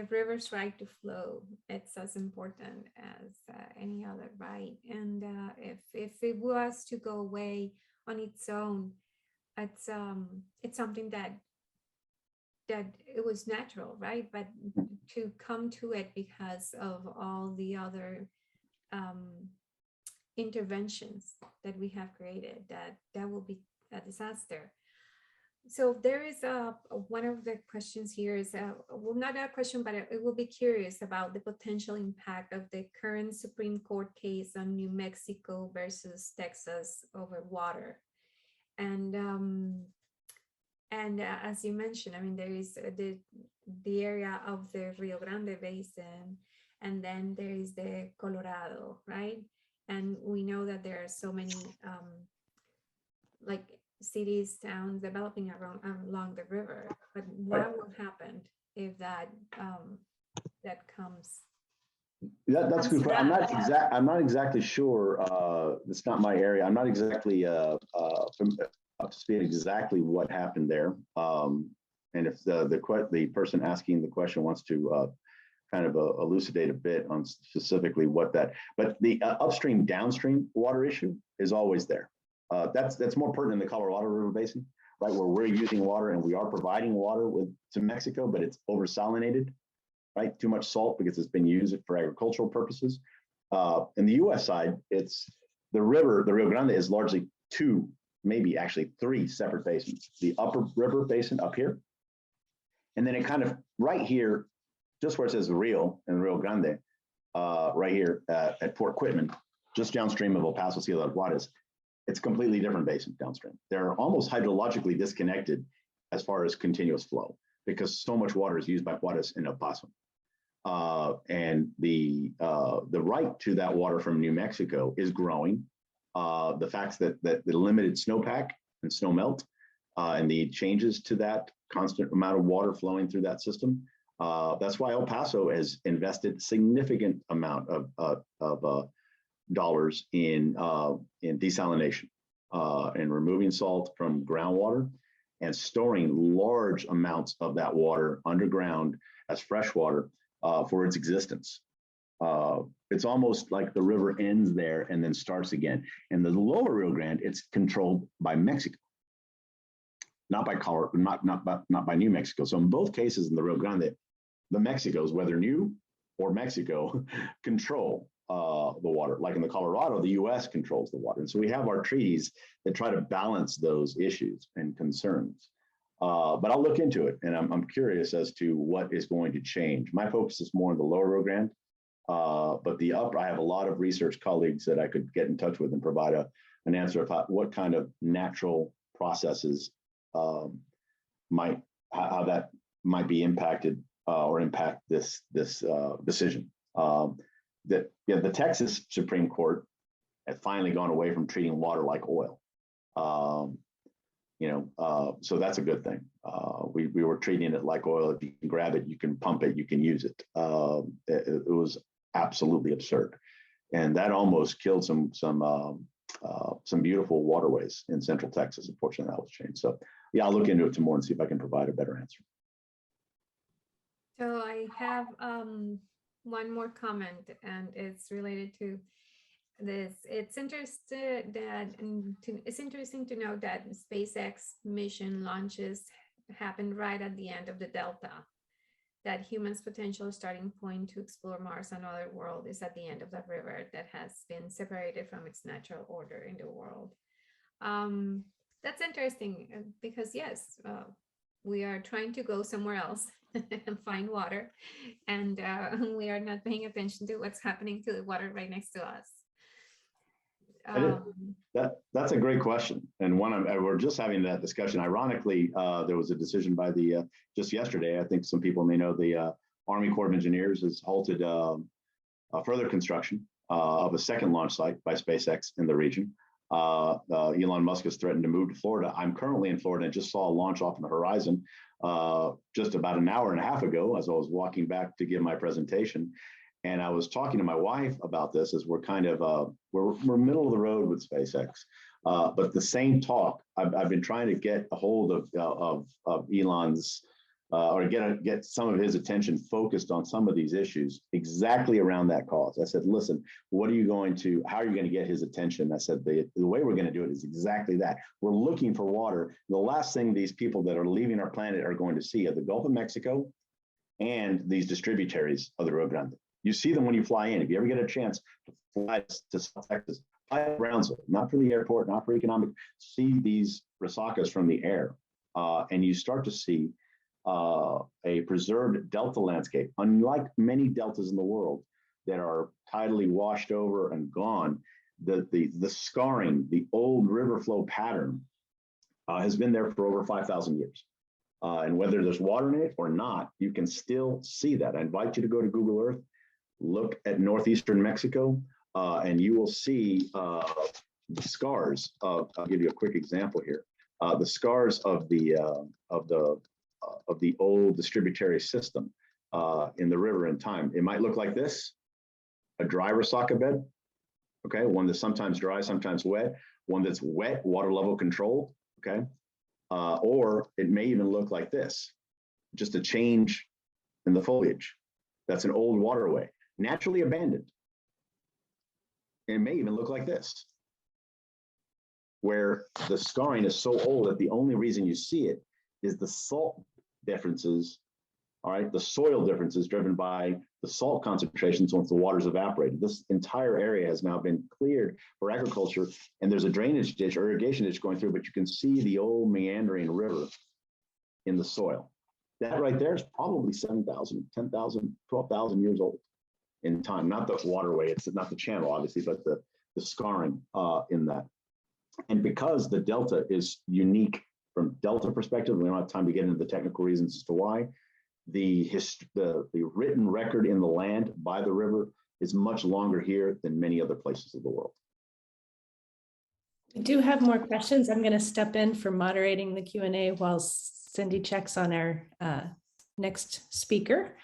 river's right to flow. It's as important as any other right. And if it was to go away on its own, it's something that it was natural, right? But to come to it because of all the other interventions that we have created, that will be a disaster. So there is one of the questions here is, well, not a question, but it will be curious about the potential impact of the current Supreme Court case on New Mexico versus Texas over water. And as you mentioned, I mean, there is the area of the Rio Grande Basin, and then there is the Colorado, right? And we know that there are so many like cities, towns developing along the river. But what will happen if that comes? That's good. I'm not exactly sure. It's not my area. I'm not exactly up to speed exactly what happened there. And if the person asking the question wants to kind of elucidate a bit on specifically what that, but the upstream downstream water issue is always there. That's more pertinent in the Colorado River Basin, right, where we're using water and we are providing water to Mexico, but it's oversalinated, right? Too much salt because it's been used for agricultural purposes. In the U.S. side, it's the river, the Rio Grande is largely two, maybe actually three separate basins. The upper river basin up here, and then it kind of right here, just where it says Rio and Rio Grande, right here at Fort Quitman, just downstream of El Paso, Ciudad Juarez. It's a completely different basin downstream. They're almost hydrologically disconnected as far as continuous flow because so much water is used by Juarez and El Paso. And the right to that water from New Mexico is growing. The fact that the limited snowpack and snow melt and the changes to that constant amount of water flowing through that system. That's why El Paso has invested significant amount of dollars in desalination and removing salt from groundwater and storing large amounts of that water underground as fresh water for its existence. It's almost like the river ends there and then starts again. And the lower Rio Grande, it's controlled by Mexico, not by Colorado, not by New Mexico. So in both cases in the Rio Grande, the Mexicos, whether new or Mexico, control the water. Like in the Colorado, the US controls the water. And so we have our treaties that try to balance those issues and concerns. But I'll look into it, and I'm curious as to what is going to change. My focus is more on the lower Rio Grande, but the upper, I have a lot of research colleagues that I could get in touch with and provide an answer of what kind of natural processes how that might be impacted or impact this decision. The Texas Supreme Court had finally gone away from treating water like oil. So that's a good thing. We were treating it like oil. If you can grab it, you can pump it, you can use it. It was absolutely absurd, and that almost killed some beautiful waterways in Central Texas. Unfortunately, that was changed. So yeah, I'll look into it some more and see if I can provide a better answer. So I have one more comment, and it's related to this. It's interesting to know that SpaceX mission launches happened right at the end of the Delta, that humans' potential starting point to explore Mars and other world is at the end of that river that has been separated from its natural order in the world. That's interesting because yes, we are trying to go somewhere else and find water, and we are not paying attention to what's happening to the water right next to us. That's a great question, and we're just having that discussion. Ironically, there was a decision by just yesterday. I think some people may know the Army Corps of Engineers has halted further construction of a second launch site by SpaceX in the region. Elon Musk has threatened to move to Florida. I'm currently in Florida and just saw a launch off on the horizon just about an hour and a half ago as I was walking back to give my presentation. And I was talking to my wife about this as we're kind of, we're middle of the road with SpaceX. But the same talk, I've been trying to get a hold of Elon's, or get some of his attention focused on some of these issues exactly around that cause. I said, listen, how are you going to get his attention? I said, the way we're going to do it is exactly that. We're looking for water. The last thing these people that are leaving our planet are going to see are the Gulf of Mexico and these distributaries of the Rio Grande. You see them when you fly in. If you ever get a chance to fly to South Texas, fly to Brownsville, not for the airport, not for economic, see these resacas from the air. And you start to see a preserved delta landscape, unlike many deltas in the world that are tidally washed over and gone. The scarring, the old river flow pattern has been there for over 5,000 years. And whether there's water in it or not, you can still see that. I invite you to go to Google Earth, look at northeastern Mexico, and you will see the scars of, I'll give you a quick example here, the scars of the old distributary system in the river in time. It might look like this, a dry resaca bed, okay? One that's sometimes dry, sometimes wet, one that's wet, water level controlled, okay? Or it may even look like this, just a change in the foliage. That's an old waterway, naturally abandoned. It may even look like this, where the scarring is so old that the only reason you see it is the salt differences, all right, the soil differences driven by the salt concentrations once the water's evaporated. This entire area has now been cleared for agriculture, and there's a drainage ditch or irrigation ditch going through, but you can see the old meandering river in the soil. That right there is probably 7,000, 10,000, 12,000 years old in time. Not the waterway, it's not the channel, obviously, but the scarring in that. And because the delta is unique from delta perspective, we don't have time to get into the technical reasons as to why, the written record in the land by the river is much longer here than many other places of the world. We do have more questions. I'm going to step in for moderating the Q&A while Cindy checks on our next speaker.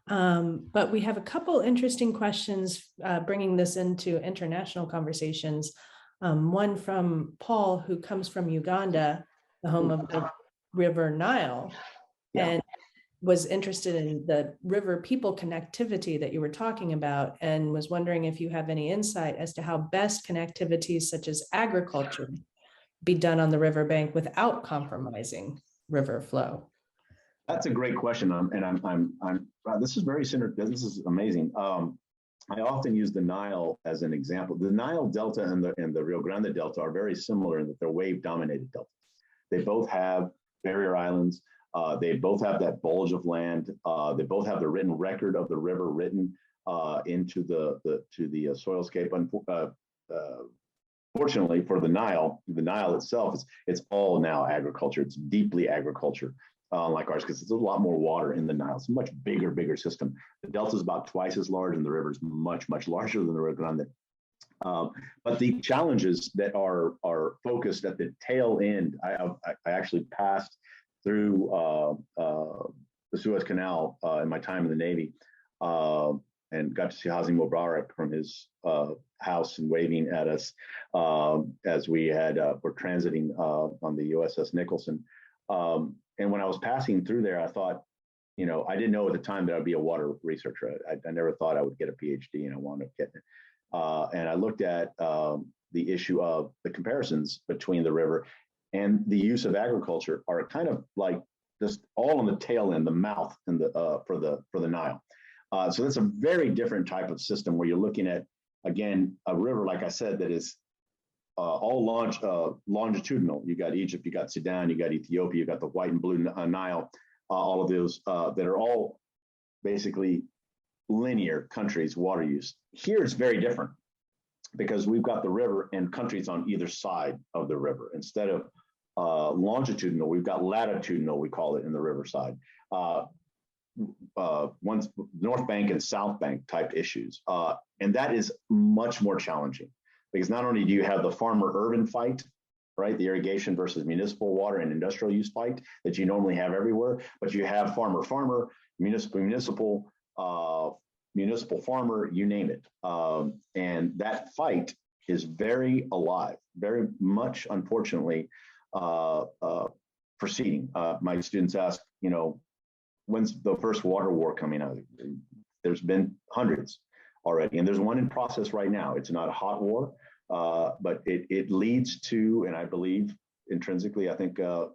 But we have a couple interesting questions bringing this into international conversations. One from Paul, who comes from Uganda, the home of the River Nile, and was interested in the river people connectivity that you were talking about, and was wondering if you have any insight as to how best connectivities such as agriculture be done on the riverbank without compromising river flow. That's a great question, this is very similar. This is amazing. I often use the Nile as an example. The Nile Delta and the Rio Grande Delta are very similar in that they're wave-dominated deltas. They both have barrier islands. They both have that bulge of land. They both have the written record of the river written into the soilscape. Fortunately for the Nile itself, it's all now agriculture. It's deeply agriculture, like ours, because it's a lot more water in the Nile. It's a much bigger system. The delta is about twice as large, and the river is much larger than the Rio Grande. But the challenges that are focused at the tail end, I actually passed through the Suez Canal in my time in the Navy, and got to see Hazi Mubarak from his house and waving at us as we were transiting on the USS Nicholson. And when I was passing through there, I thought, I didn't know at the time that I'd be a water researcher. I never thought I would get a PhD, and I wound up getting it. And I looked at the issue of the comparisons between the river and the use of agriculture are kind of like just all on the tail end, the mouth, and for the Nile. So that's a very different type of system where you're looking at, again, a river, like I said, that is all longitudinal. You got Egypt, you got Sudan, you got Ethiopia, you got the white and blue Nile, all of those that are all basically linear countries, water use. Here it's very different because we've got the river and countries on either side of the river. Instead of longitudinal, we've got latitudinal, we call it, in the riverside. One's North Bank and South Bank type issues. And that is much more challenging because not only do you have the farmer-urban fight, right, the irrigation versus municipal water and industrial use fight that you normally have everywhere, but you have farmer-farmer, municipal, farmer, you name it. And that fight is very alive, very much, unfortunately, proceeding. My students ask, when's the first water war coming out? There's been hundreds already, and there's one in process right now. It's not a hot war, but it leads to, and I believe intrinsically, I think a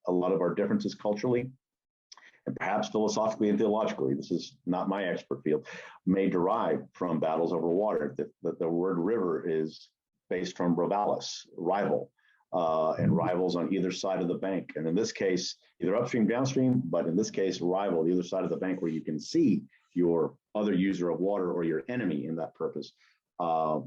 lot of our differences culturally and perhaps philosophically and theologically, this is not my expert field, may derive from battles over water. The word river is based from rivalis, rival, and rivals on either side of the bank. And in this case, either upstream, downstream, but in this case, rival, either side of the bank where you can see your other user of water or your enemy in that purpose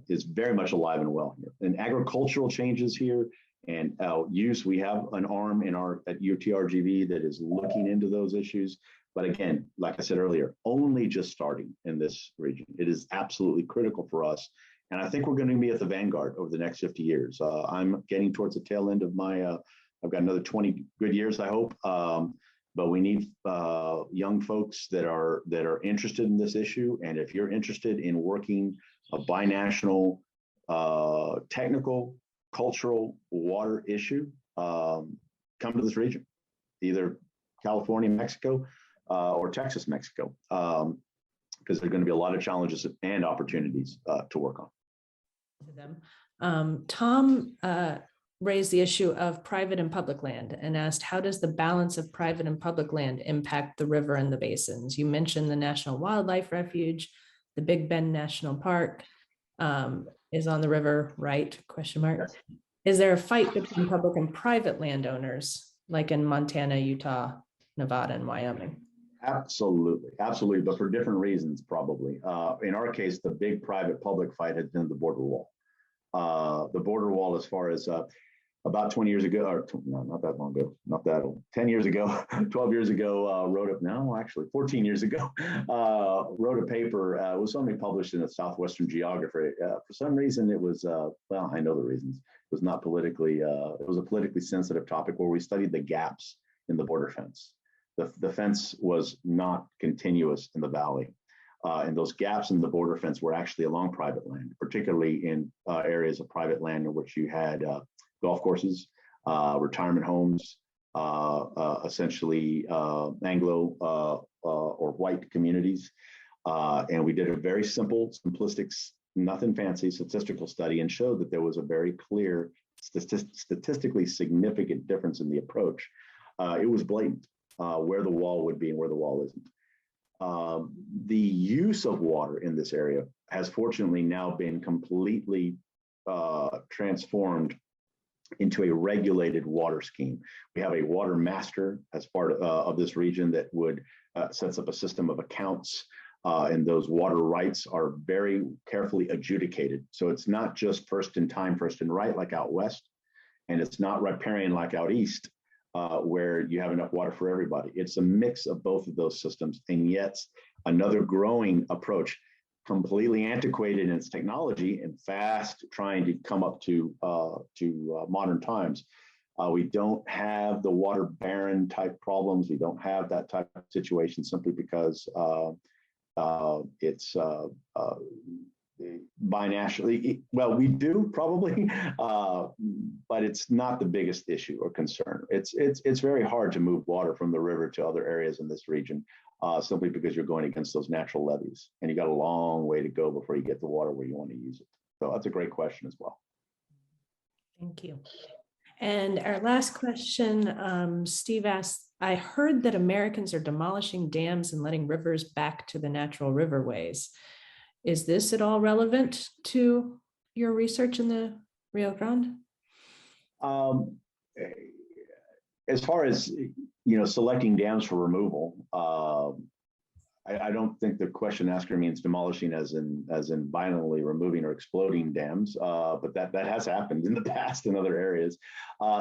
is very much alive and well here. And agricultural changes here and use, we have an arm at UTRGV that is looking into those issues. But again, like I said earlier, only just starting in this region. It is absolutely critical for us. And I think we're going to be at the vanguard over the next 50 years. I'm getting towards the tail end of my, I've got another 20 good years, I hope. But we need young folks that are interested in this issue. And if you're interested in working a binational, technical, cultural water issue, come to this region, either California, Mexico, or Texas, Mexico, because there are going to be a lot of challenges and opportunities to work on. Tom raised the issue of private and public land and asked, how does the balance of private and public land impact the river and the basins? You mentioned the National Wildlife Refuge, the Big Bend National Park is on the river, right? Question mark. Yes. Is there a fight between public and private landowners, like in Montana, Utah, Nevada, and Wyoming? Absolutely, absolutely, but for different reasons, probably. In our case, the big private-public fight has been the border wall. The border wall, as far as about 20 years ago, or no, not that long ago, not that old, 10 years ago, 12 years ago, wrote it, no, actually 14 years ago, wrote a paper, it was only published in the Southwestern Geographer. For some reason it was, well, I know the reasons. It was not politically, it was a politically sensitive topic where we studied the gaps in the border fence. The fence was not continuous in the valley. And those gaps in the border fence were actually along private land, particularly in areas of private land in which you had golf courses, retirement homes, essentially Anglo or white communities. And we did a very simple, simplistic, nothing fancy statistical study and showed that there was a very clear, statistically significant difference in the approach. It was blatant where the wall would be and where the wall isn't. The use of water in this area has fortunately now been completely transformed into a regulated water scheme. We have a water master as part of this region that would sets up a system of accounts, and those water rights are very carefully adjudicated. So it's not just first in time, first in right like out west, and it's not riparian like out east, where you have enough water for everybody. It's a mix of both of those systems, and yet another growing approach, completely antiquated in its technology and fast trying to come up to modern times. We don't have the water baron type problems. We don't have that type of situation simply because it's binationally, well, we do probably, but it's not the biggest issue or concern. It's very hard to move water from the river to other areas in this region, simply because you're going against those natural levees, and you got a long way to go before you get the water where you want to use it. So that's a great question as well. Thank you. And our last question, Steve asked, I heard that Americans are demolishing dams and letting rivers back to the natural riverways. Is this at all relevant to your research in the Rio Grande? As far as, selecting dams for removal, I don't think the question asker means demolishing as in violently removing or exploding dams, but that has happened in the past in other areas.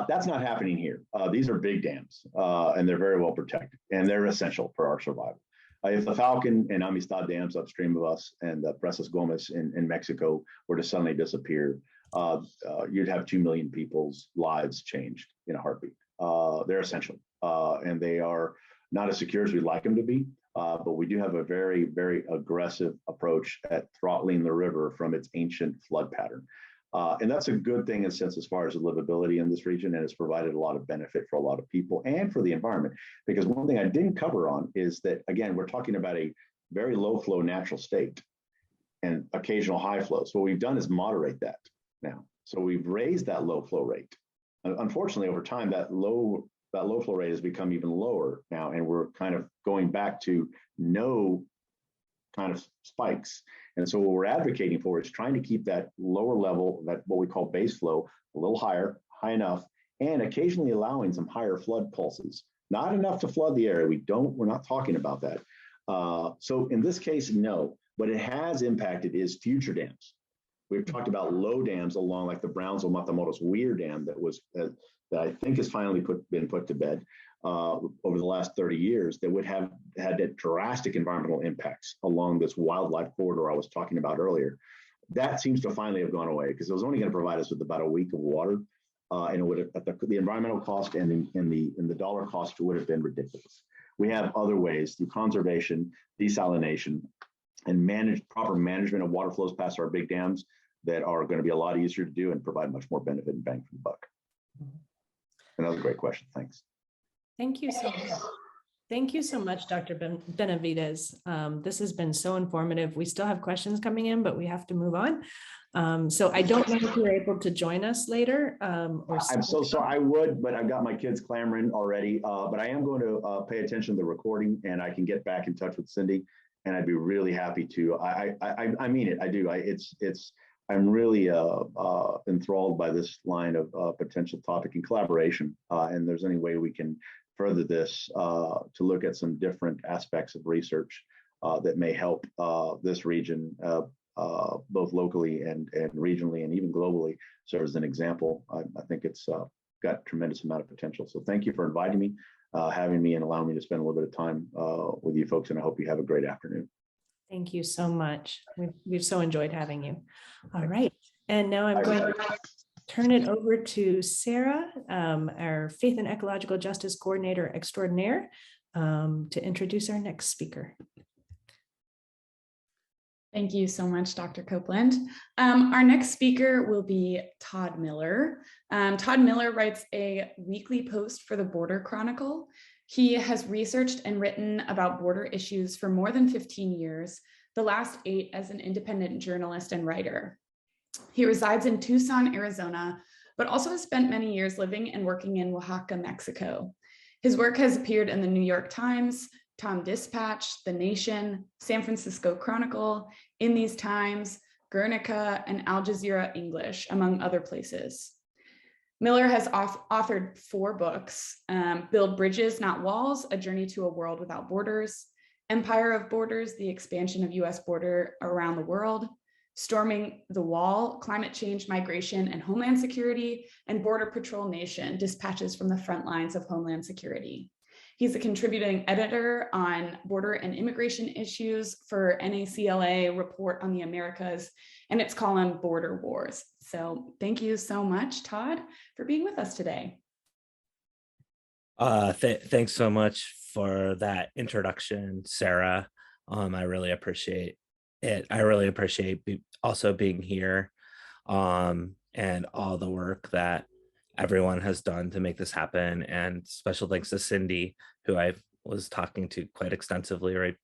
That's not happening here. These are big dams, and they're very well protected, and they're essential for our survival. If the Falcon and Amistad dams upstream of us and the Presas Gomez in Mexico were to suddenly disappear, you'd have 2 million people's lives changed in a heartbeat. They're essential, and they are not as secure as we'd like them to be, but we do have a very, very aggressive approach at throttling the river from its ancient flood pattern. And that's a good thing in a sense as far as the livability in this region, and it's provided a lot of benefit for a lot of people and for the environment. Because one thing I didn't cover on is that, again, we're talking about a very low flow natural state and occasional high flow. So what we've done is moderate that now. So we've raised that low flow rate. Unfortunately, over time, that low flow rate has become even lower now, and we're kind of going back to no kind of spikes. And so what we're advocating for is trying to keep that lower level, that what we call base flow, a little higher, high enough, and occasionally allowing some higher flood pulses. Not enough to flood the area. We're not talking about that. So in this case, no. What it has impacted is future dams. We've talked about low dams along like the Brownsville Matamoros Weir Dam that I think has finally been put to bed over the last 30 years, that would have had drastic environmental impacts along this wildlife corridor I was talking about earlier. That seems to finally have gone away because it was only going to provide us with about a week of water, and it would have, the environmental cost and the dollar cost would have been ridiculous. We have other ways through conservation, desalination, and proper management of water flows past our big dams that are going to be a lot easier to do and provide much more benefit and bang for the buck. Another great question. Thanks. Thank you so much. Thank you so much, Dr. Benavides. This has been so informative. We still have questions coming in, but we have to move on. So I don't know if you're able to join us later. I'm so sorry. I would, but I've got my kids clamoring already. But I am going to pay attention to the recording, and I can get back in touch with Cindy, and I'd be really happy to. I mean it. I do. I'm really enthralled by this line of potential topic and collaboration. And there's any way we can further this to look at some different aspects of research that may help this region both locally and regionally and even globally, serve as an example. I think it's got tremendous amount of potential. So thank you for inviting me, having me, and allowing me to spend a little bit of time with you folks. And I hope you have a great afternoon. Thank you so much. We've so enjoyed having you. All right. And now I'm going to turn it over to Sarah, our Faith and Ecological Justice Coordinator Extraordinaire, to introduce our next speaker. Thank you so much, Dr. Copeland. Our next speaker will be Todd Miller. Todd Miller writes a weekly post for the Border Chronicle. He has researched and written about border issues for more than 15 years, the last 8 as an independent journalist and writer. He resides in Tucson, Arizona, but also has spent many years living and working in Oaxaca, Mexico. His work has appeared in the New York Times, Tom Dispatch, The Nation, San Francisco Chronicle, In These Times, Guernica, and Al Jazeera English, among other places. Miller has authored 4 books, Build Bridges, Not Walls, A Journey to a World Without Borders, Empire of Borders, The Expansion of US Border Around the World, Storming the Wall, Climate Change, Migration, and Homeland Security, and Border Patrol Nation, Dispatches from the Front Lines of Homeland Security. He's a contributing editor on border and immigration issues for NACLA Report on the Americas and its column Border Wars. So thank you so much, Todd, for being with us today. Thanks so much for that introduction, Sarah. I really appreciate it. I really appreciate also being here, and all the work that everyone has done to make this happen. And special thanks to Cindy, who I was talking to quite extensively right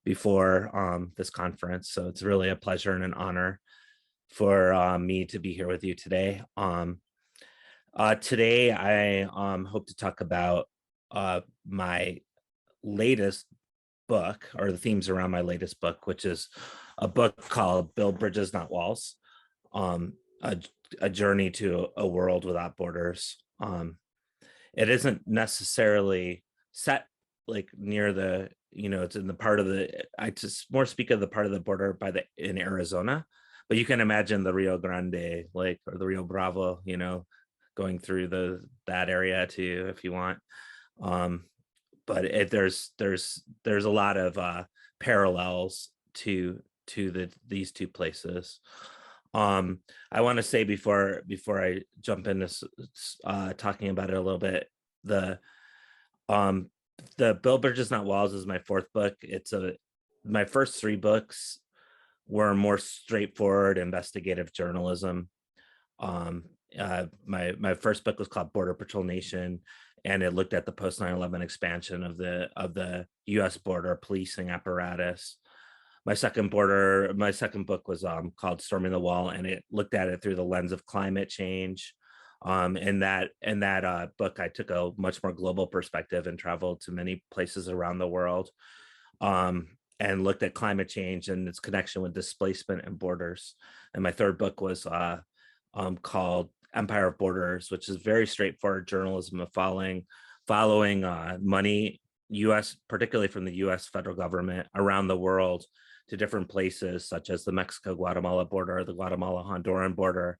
before this conference. So it's really a pleasure and an honor for me to be here with you today. Today, I hope to talk about my latest book, or the themes around my latest book, which is a book called Build Bridges, Not Walls, a journey to a world without borders. It isn't necessarily set like near the, it's in the part of the, I just more speak of the part of the border in Arizona, but you can imagine the Rio Grande, like, or the Rio Bravo, going through that area too, if you want. But there's a lot of parallels to these two places. I want to say before I jump into talking about it a little bit, the Build Bridges Not Walls is my 4th book. My first 3 books were more straightforward investigative journalism. My first book was called Border Patrol Nation, and it looked at the post 9/11 expansion of the U.S. border policing apparatus. My second book was called Storming the Wall, and it looked at it through the lens of climate change. In that book, I took a much more global perspective and traveled to many places around the world, and looked at climate change and its connection with displacement and borders. And my third book was called Empire of Borders, which is very straightforward journalism of following money, particularly from the U.S. federal government around the world to different places, such as the Mexico-Guatemala border, the Guatemala-Honduran border,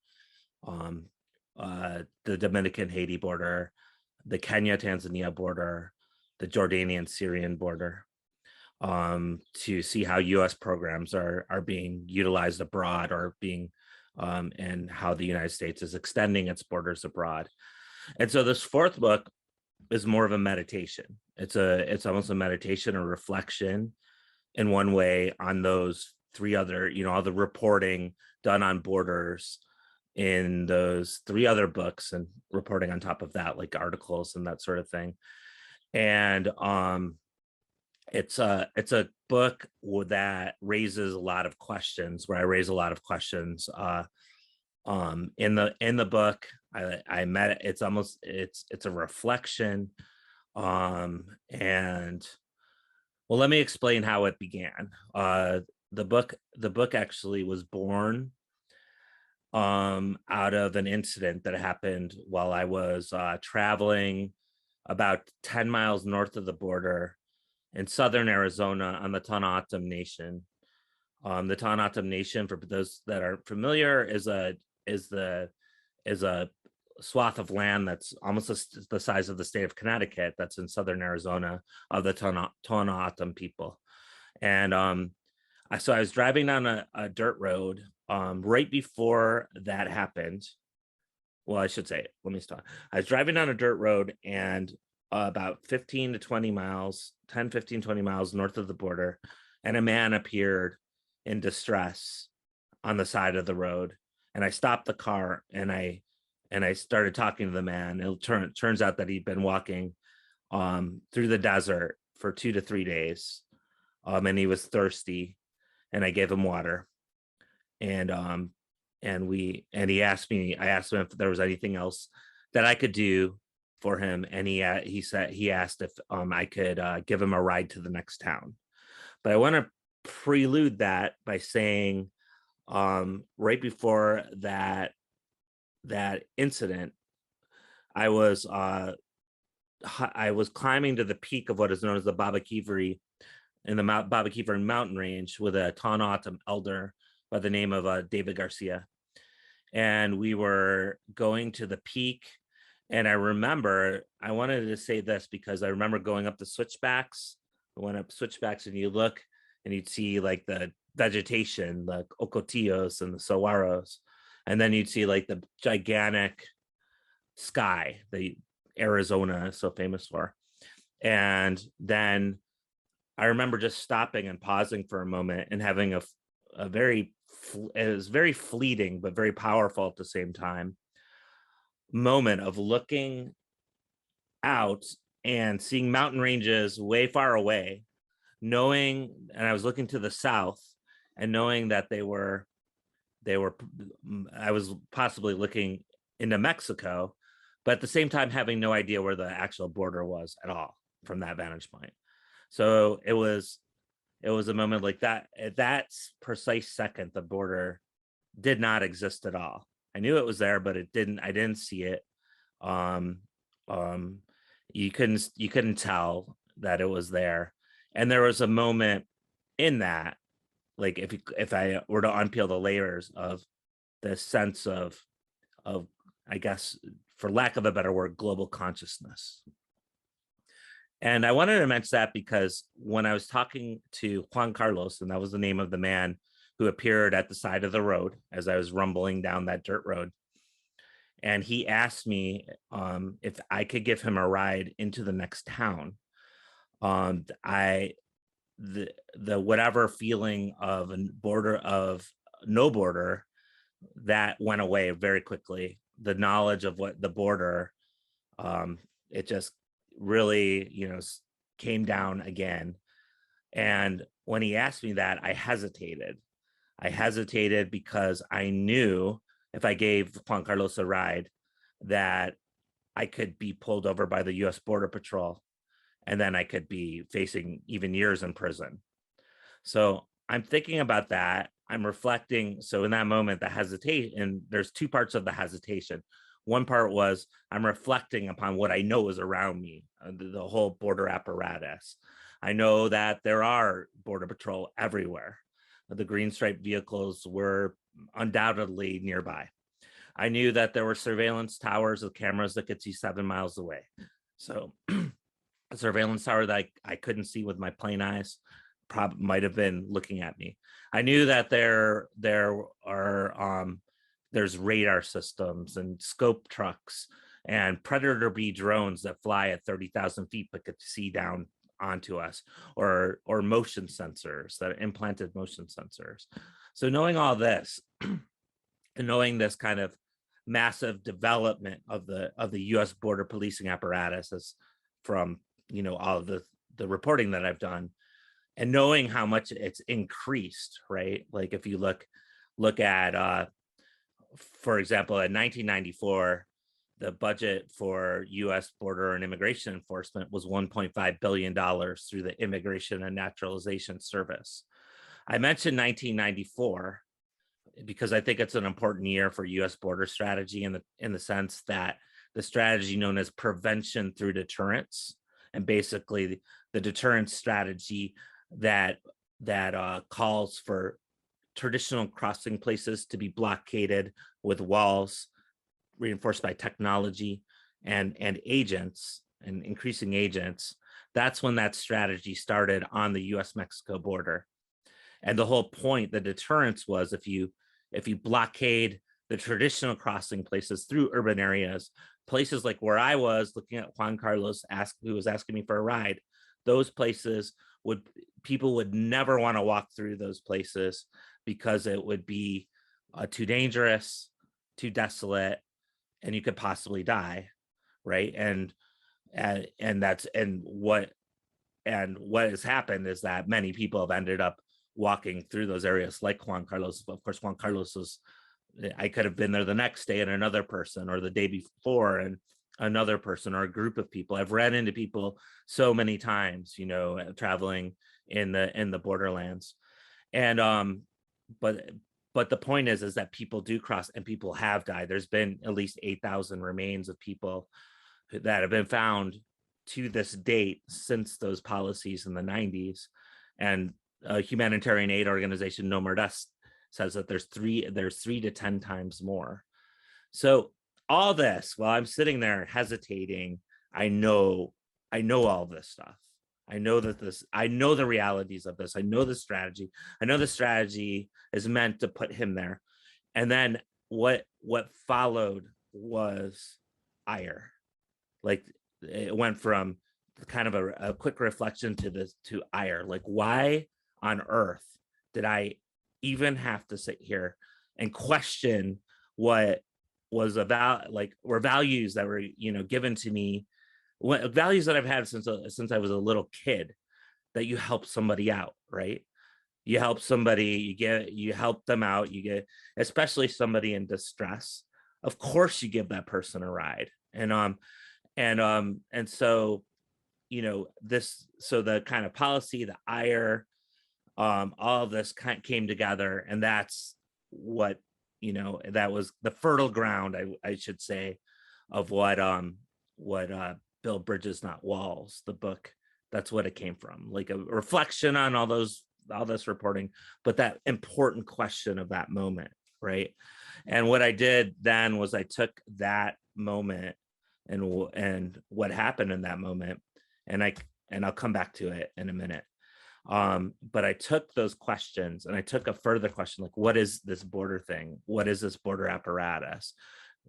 the Dominican-Haiti border, the Kenya-Tanzania border, the Jordanian-Syrian border, to see how U.S. programs are being utilized abroad, or being and how the United States is extending its borders abroad. And so this 4th book is more of a meditation. It's almost a meditation or reflection in one way on those 3 other, all the reporting done on borders in those 3 other books, and reporting on top of that, like articles and that sort of thing. And it's a book that raises a lot of questions, where I raise a lot of questions. In the book, it's a reflection. And well, let me explain how it began. The book actually was born out of an incident that happened while I was traveling about 10 miles north of the border in southern Arizona on the Tohono O'odham Nation. The Tohono Nation, for those that aren't familiar, is a swath of land that's almost the size of the state of Connecticut, that's in southern Arizona, of the Tohono people. And so I was driving down a dirt road right before that happened. Well, I should say, let me stop. I was driving down a dirt road, and about 15 to 20 miles, 10, 15, 20 miles north of the border, and a man appeared in distress on the side of the road. And I stopped the car, and I started talking to the man. It turns out that he'd been walking through the desert for 2 to 3 days, and he was thirsty, and I gave him water. And he asked me, I asked him if there was anything else that I could do for him, and he asked if I could give him a ride to the next town. But I want to prelude that by saying, right before that incident, I was climbing to the peak of what is known as the Baba Kiveri in the Baba Kiveri mountain range with a Tohono elder by the name of David Garcia. And we were going to the peak. And I wanted to say this because I remember going up the switchbacks. I went up switchbacks, and you look and you'd see like the vegetation, the ocotillos and the saguaros. And then you'd see like the gigantic sky that Arizona is so famous for. And then I remember just stopping and pausing for a moment and having it was very fleeting, but very powerful at the same time, moment of looking out and seeing mountain ranges way far away, and I was looking to the south and knowing that I was possibly looking into Mexico, but at the same time having no idea where the actual border was at all from that vantage point. So it was a moment like that. At that precise second, the border did not exist at all. I knew it was there, but I didn't see it. You couldn't tell that it was there. And there was a moment in that, like if I were to unpeel the layers of the sense of I guess, for lack of a better word, global consciousness. And I wanted to mention that because when I was talking to Juan Carlos, and that was the name of the man who appeared at the side of the road as I was rumbling down that dirt road, and he asked me if I could give him a ride into the next town. The whatever feeling of no border, that went away very quickly. The knowledge of what the border, it just really, came down again. And when he asked me that, I hesitated because I knew if I gave Juan Carlos a ride that I could be pulled over by the U.S. Border Patrol, and then I could be facing even years in prison. So I'm thinking about that. I'm reflecting. So in that moment, the hesitation, and there's two parts of the hesitation. One part was I'm reflecting upon what I know is around me, the whole border apparatus. I know that there are Border Patrol everywhere. The green striped vehicles were undoubtedly nearby. I knew that there were surveillance towers with cameras that could see 7 miles away. So a surveillance tower that I couldn't see with my plain eyes probably might have been looking at me. I knew that there's radar systems and scope trucks and Predator B drones that fly at 30,000 feet but could see down onto us, or motion sensors, that implanted motion sensors. So knowing all this and knowing this kind of massive development of the U.S. border policing apparatus is from all of the reporting that I've done, and knowing how much it's increased, right? Like if you look at for example, in 1994, the budget for U.S. border and immigration enforcement was $1.5 billion through the Immigration and Naturalization Service. I mentioned 1994 because I think it's an important year for U.S. border strategy in the sense that the strategy known as prevention through deterrence, and basically the deterrence strategy that calls for traditional crossing places to be blockaded with walls reinforced by technology and agents and increasing agents, that's when that strategy started on the US-Mexico border. And the whole point, the deterrence was if you blockade the traditional crossing places through urban areas, places like where I was looking at Juan Carlos, who was asking me for a ride, those places people would never want to walk through those places because it would be too dangerous, too desolate, and you could possibly die, right? And what has happened is that many people have ended up walking through those areas, like Juan Carlos. Of course, Juan Carlos was, I could have been there the next day and another person, or the day before and another person, or a group of people. I've ran into people so many times, you know, traveling in the borderlands. And but the point is that people do cross, and people have died. There's been at least 8,000 remains of people that have been found to this date since those policies in the 90s. And a humanitarian aid organization, No More Deaths, says that there's 3 to 10 times more. So all this, while I'm sitting there hesitating, I know all this stuff. I know the realities of this. I know the strategy. I know the strategy is meant to put him there. And then what followed was ire. Like, it went from kind of a quick reflection to ire. Like, why on earth did I even have to sit here and question what was about, like, were values that were, you know, given to me, values that I've had since I was a little kid, that you help somebody out, right? You help somebody, you help them out, you get, especially somebody in distress, of course you give that person a ride. And so, you know, so the kind of policy, the ire, all of this kind of came together, and that's what, you know, that was the fertile ground, I should say, of what Build Bridges Not Walls, the book. That's what it came from, like a reflection on all this reporting, but that important question of that moment, right? And what I did then was I took that moment and what happened in that moment, and I'll come back to it in a minute. But I took those questions and I took a further question, like, what is this border thing? What is this border apparatus?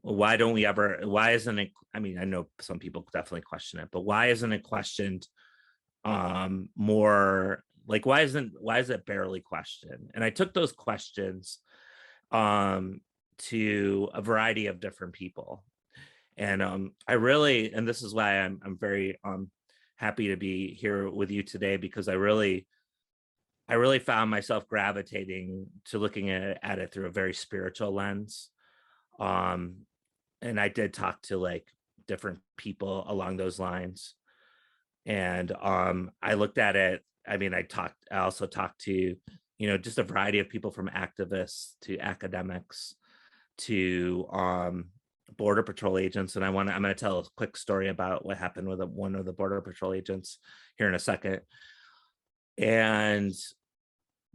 Why isn't it, I mean, I know some people definitely question it, but why isn't it questioned more? Like, why is it barely questioned? And I took those questions to a variety of different people. And and this is why I'm very happy to be here with you today, because I really found myself gravitating to looking at it through a very spiritual lens. And I did talk to like different people along those lines. And I looked at it. I mean, I also talked to, you know, just a variety of people, from activists to academics to Border Patrol agents. And I'm going to tell a quick story about what happened with one of the Border Patrol agents here in a second. And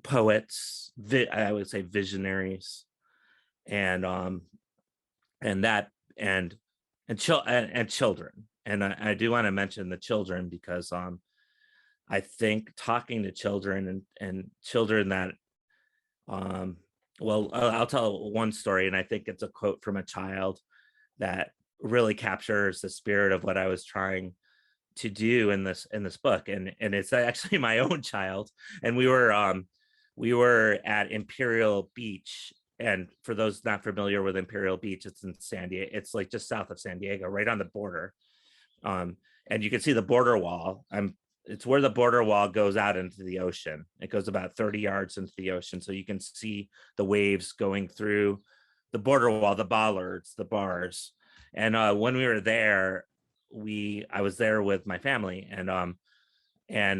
poets, I would say visionaries, and children. And I do want to mention the children, because I think talking to children and children that well, I'll tell one story, and I think it's a quote from a child that really captures the spirit of what I was trying to do in this book. And it's actually my own child. And we were at Imperial Beach. And for those not familiar with Imperial Beach, it's in San Diego. It's like just south of San Diego, right on the border. And you can see the border wall. It's where the border wall goes out into the ocean. It goes about 30 yards into the ocean. So you can see the waves going through the border wall, the bollards, the bars. And when we were there, I was there with my family, and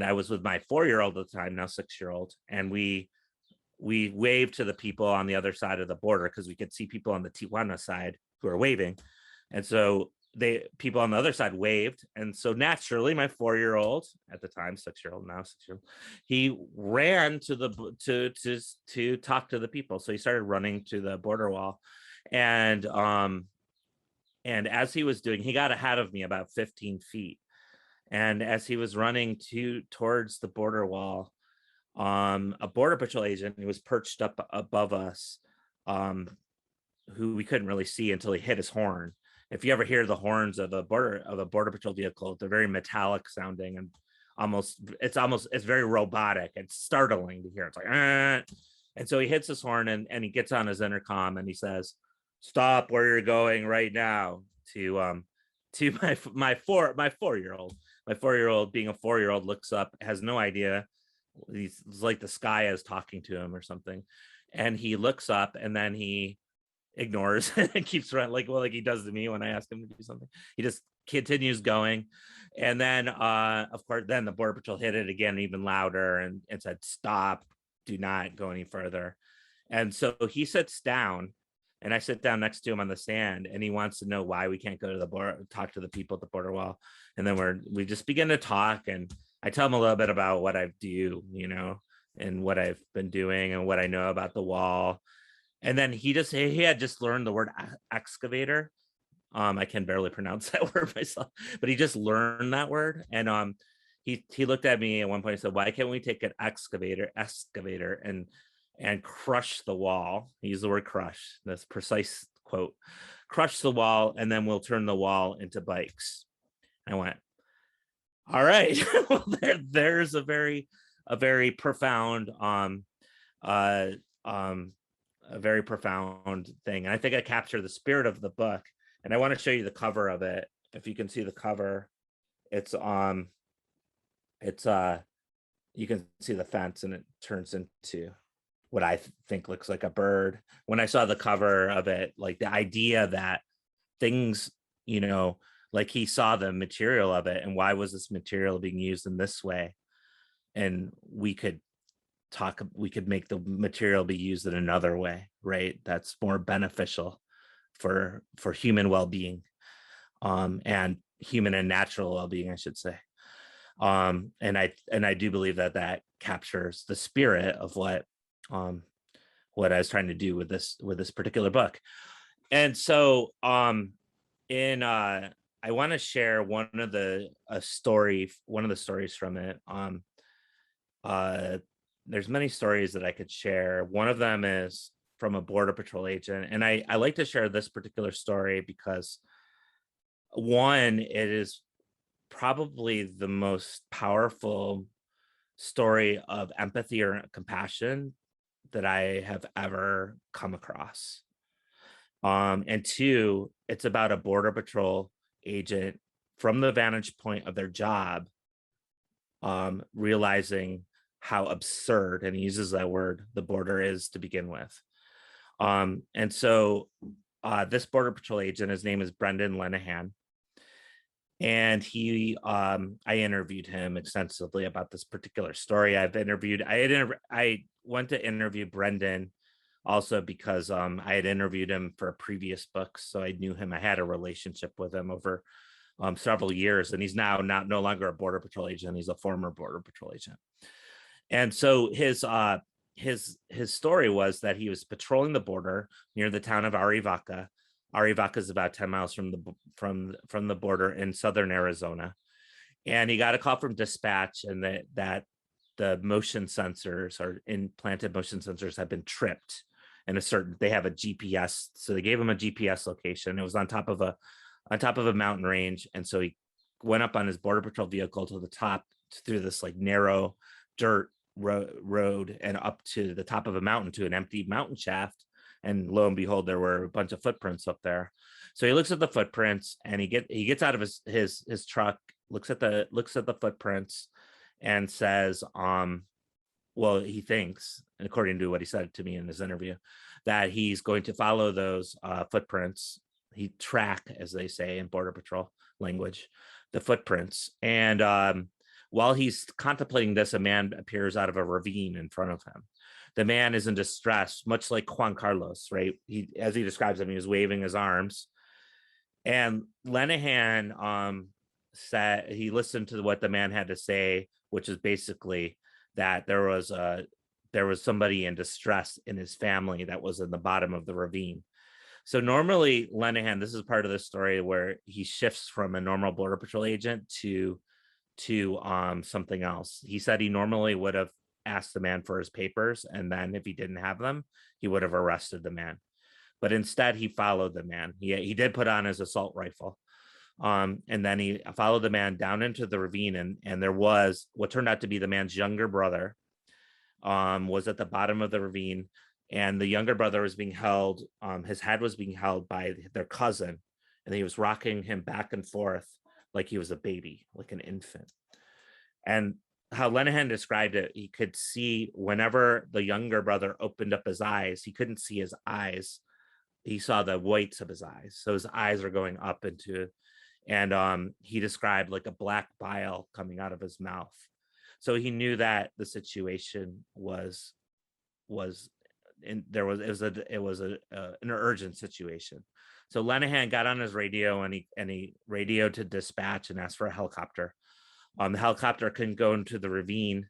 I was with my 4-year-old at the time, now 6-year-old. And we waved to the people on the other side of the border, because we could see people on the Tijuana side who are waving. And so people on the other side waved, and so naturally my 4-year-old at the time, 6-year-old now, 6-year-old, he ran to talk to the people. So he started running to the border wall, and as he was doing, he got ahead of me about 15 feet, and as he was running towards the border wall, a border patrol agent who was perched up above us, who we couldn't really see until he hit his horn. If you ever hear the horns of a border patrol vehicle, they're very metallic sounding, and it's very robotic and startling to hear. It's like, ah. And so he hits his horn, and he gets on his intercom, and he says, "Stop where you're going right now," to my 4-year-old. My 4-year-old, being a 4-year-old, looks up, has no idea. It's like the sky is talking to him or something, and he looks up, and then he ignores and keeps running, like he does to me when I ask him to do something. He just continues going, and then of course, then the border patrol hit it again, even louder, and said, "Stop! Do not go any further." And so he sits down, and I sit down next to him on the stand, and he wants to know why we can't go to the border, talk to the people at the border wall. And then we just begin to talk, and I tell him a little bit about what I do, and what I've been doing and what I know about the wall. And then he had just learned the word excavator. I can barely pronounce that word myself, but he just learned that word. And he looked at me at one point and said, "Why can't we take an excavator and crush the wall?" He used the word crush. That's precise quote. "Crush the wall, and then we'll turn the wall into bikes." I went, all right. Well, there's a very profound a very profound thing. And I think I captured the spirit of the book. And I want to show you the cover of it. If you can see the cover, it's you can see the fence, and it turns into what I think looks like a bird. When I saw the cover of it, like the idea that things, like he saw the material of it, and why was this material being used in this way? And we could make the material be used in another way, right? That's more beneficial for human well-being, and human and natural well-being, I should say. And I do believe that captures the spirit of what I was trying to do with this particular book. And so I want to share one of the stories from it. There's many stories that I could share. One of them is from a border patrol agent, and I like to share this particular story because, one, it is probably the most powerful story of empathy or compassion that I have ever come across. And two, it's about a border patrol agent from the vantage point of their job, realizing how absurd, and he uses that word, the border is to begin with. And so this border patrol agent, his name is Brendan Lenahan. And I interviewed him extensively about this particular story. I went to interview Brendan also because I had interviewed him for a previous book. So I knew him. I had a relationship with him over several years, and he's now no longer a border patrol agent. He's a former border patrol agent. And so his story was that he was patrolling the border near the town of Arivaca. Arivaca is about 10 miles from the border in southern Arizona. And he got a call from dispatch, and that the motion sensors, or implanted motion sensors, had been tripped. And they have a GPS. So they gave him a GPS location. It was on top of a mountain range. And so he went up on his border patrol vehicle to the top through this like narrow dirt road and up to the top of a mountain to an empty mountain shaft. And lo and behold, there were a bunch of footprints up there. So he looks at the footprints, and he gets out of his truck, looks at the footprints, and says, well, he thinks, according to what he said to me in this interview, that he's going to follow those footprints. He track, as they say in Border Patrol language, the footprints. And while he's contemplating this, a man appears out of a ravine in front of him. The man is in distress, much like Juan Carlos, right? As he describes him, he was waving his arms. And Lenihan said he listened to what the man had to say, which is basically that there was somebody in distress in his family that was in the bottom of the ravine. So normally Lenihan, this is part of the story where he shifts from a normal Border Patrol agent to something else. He said he normally would have asked the man for his papers, and then if he didn't have them, he would have arrested the man. But instead, he followed the man. He did put on his assault rifle, and then he followed the man down into the ravine, and there was what turned out to be the man's younger brother, was at the bottom of the ravine, and the younger brother was being held. His head was being held by their cousin, and he was rocking him back and forth like he was a baby, like an infant. And how Lenihan described it, he could see whenever the younger brother opened up his eyes, he couldn't see his eyes. He saw the whites of his eyes. So his eyes are going up into, and he described like a black bile coming out of his mouth. So he knew that the situation was an urgent situation. So Lenihan got on his radio and he radioed to dispatch and asked for a helicopter. The helicopter couldn't go into the ravine,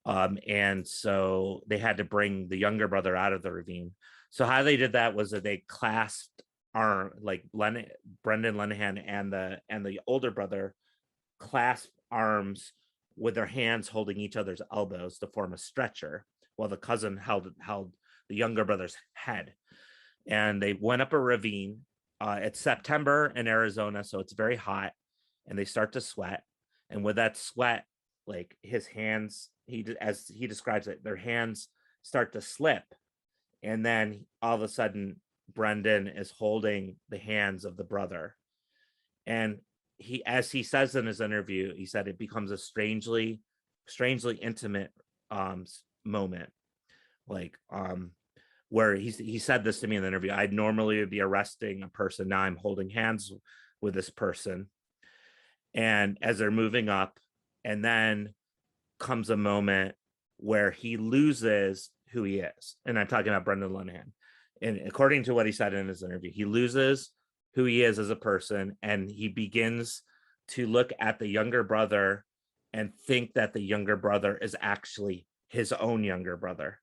and so they had to bring the younger brother out of the ravine. So how they did that was that they clasped like Brendan Lenihan and the older brother clasped arms with their hands holding each other's elbows to form a stretcher, while the cousin held the younger brother's head. And they went up a ravine. It's September in Arizona, so it's very hot, and they start to sweat. And with that sweat, like his hands, as he describes it, their hands start to slip. And then all of a sudden, Brendan is holding the hands of the brother. And as he says in his interview, he said it becomes a strangely intimate moment. Like where he said this to me in the interview: I'd normally be arresting a person. Now I'm holding hands with this person. And as they're moving up, and then comes a moment where he loses who he is. And I'm talking about Brendan Lenihan. And according to what he said in his interview, he loses who he is as a person, and he begins to look at the younger brother and think that the younger brother is actually his own younger brother.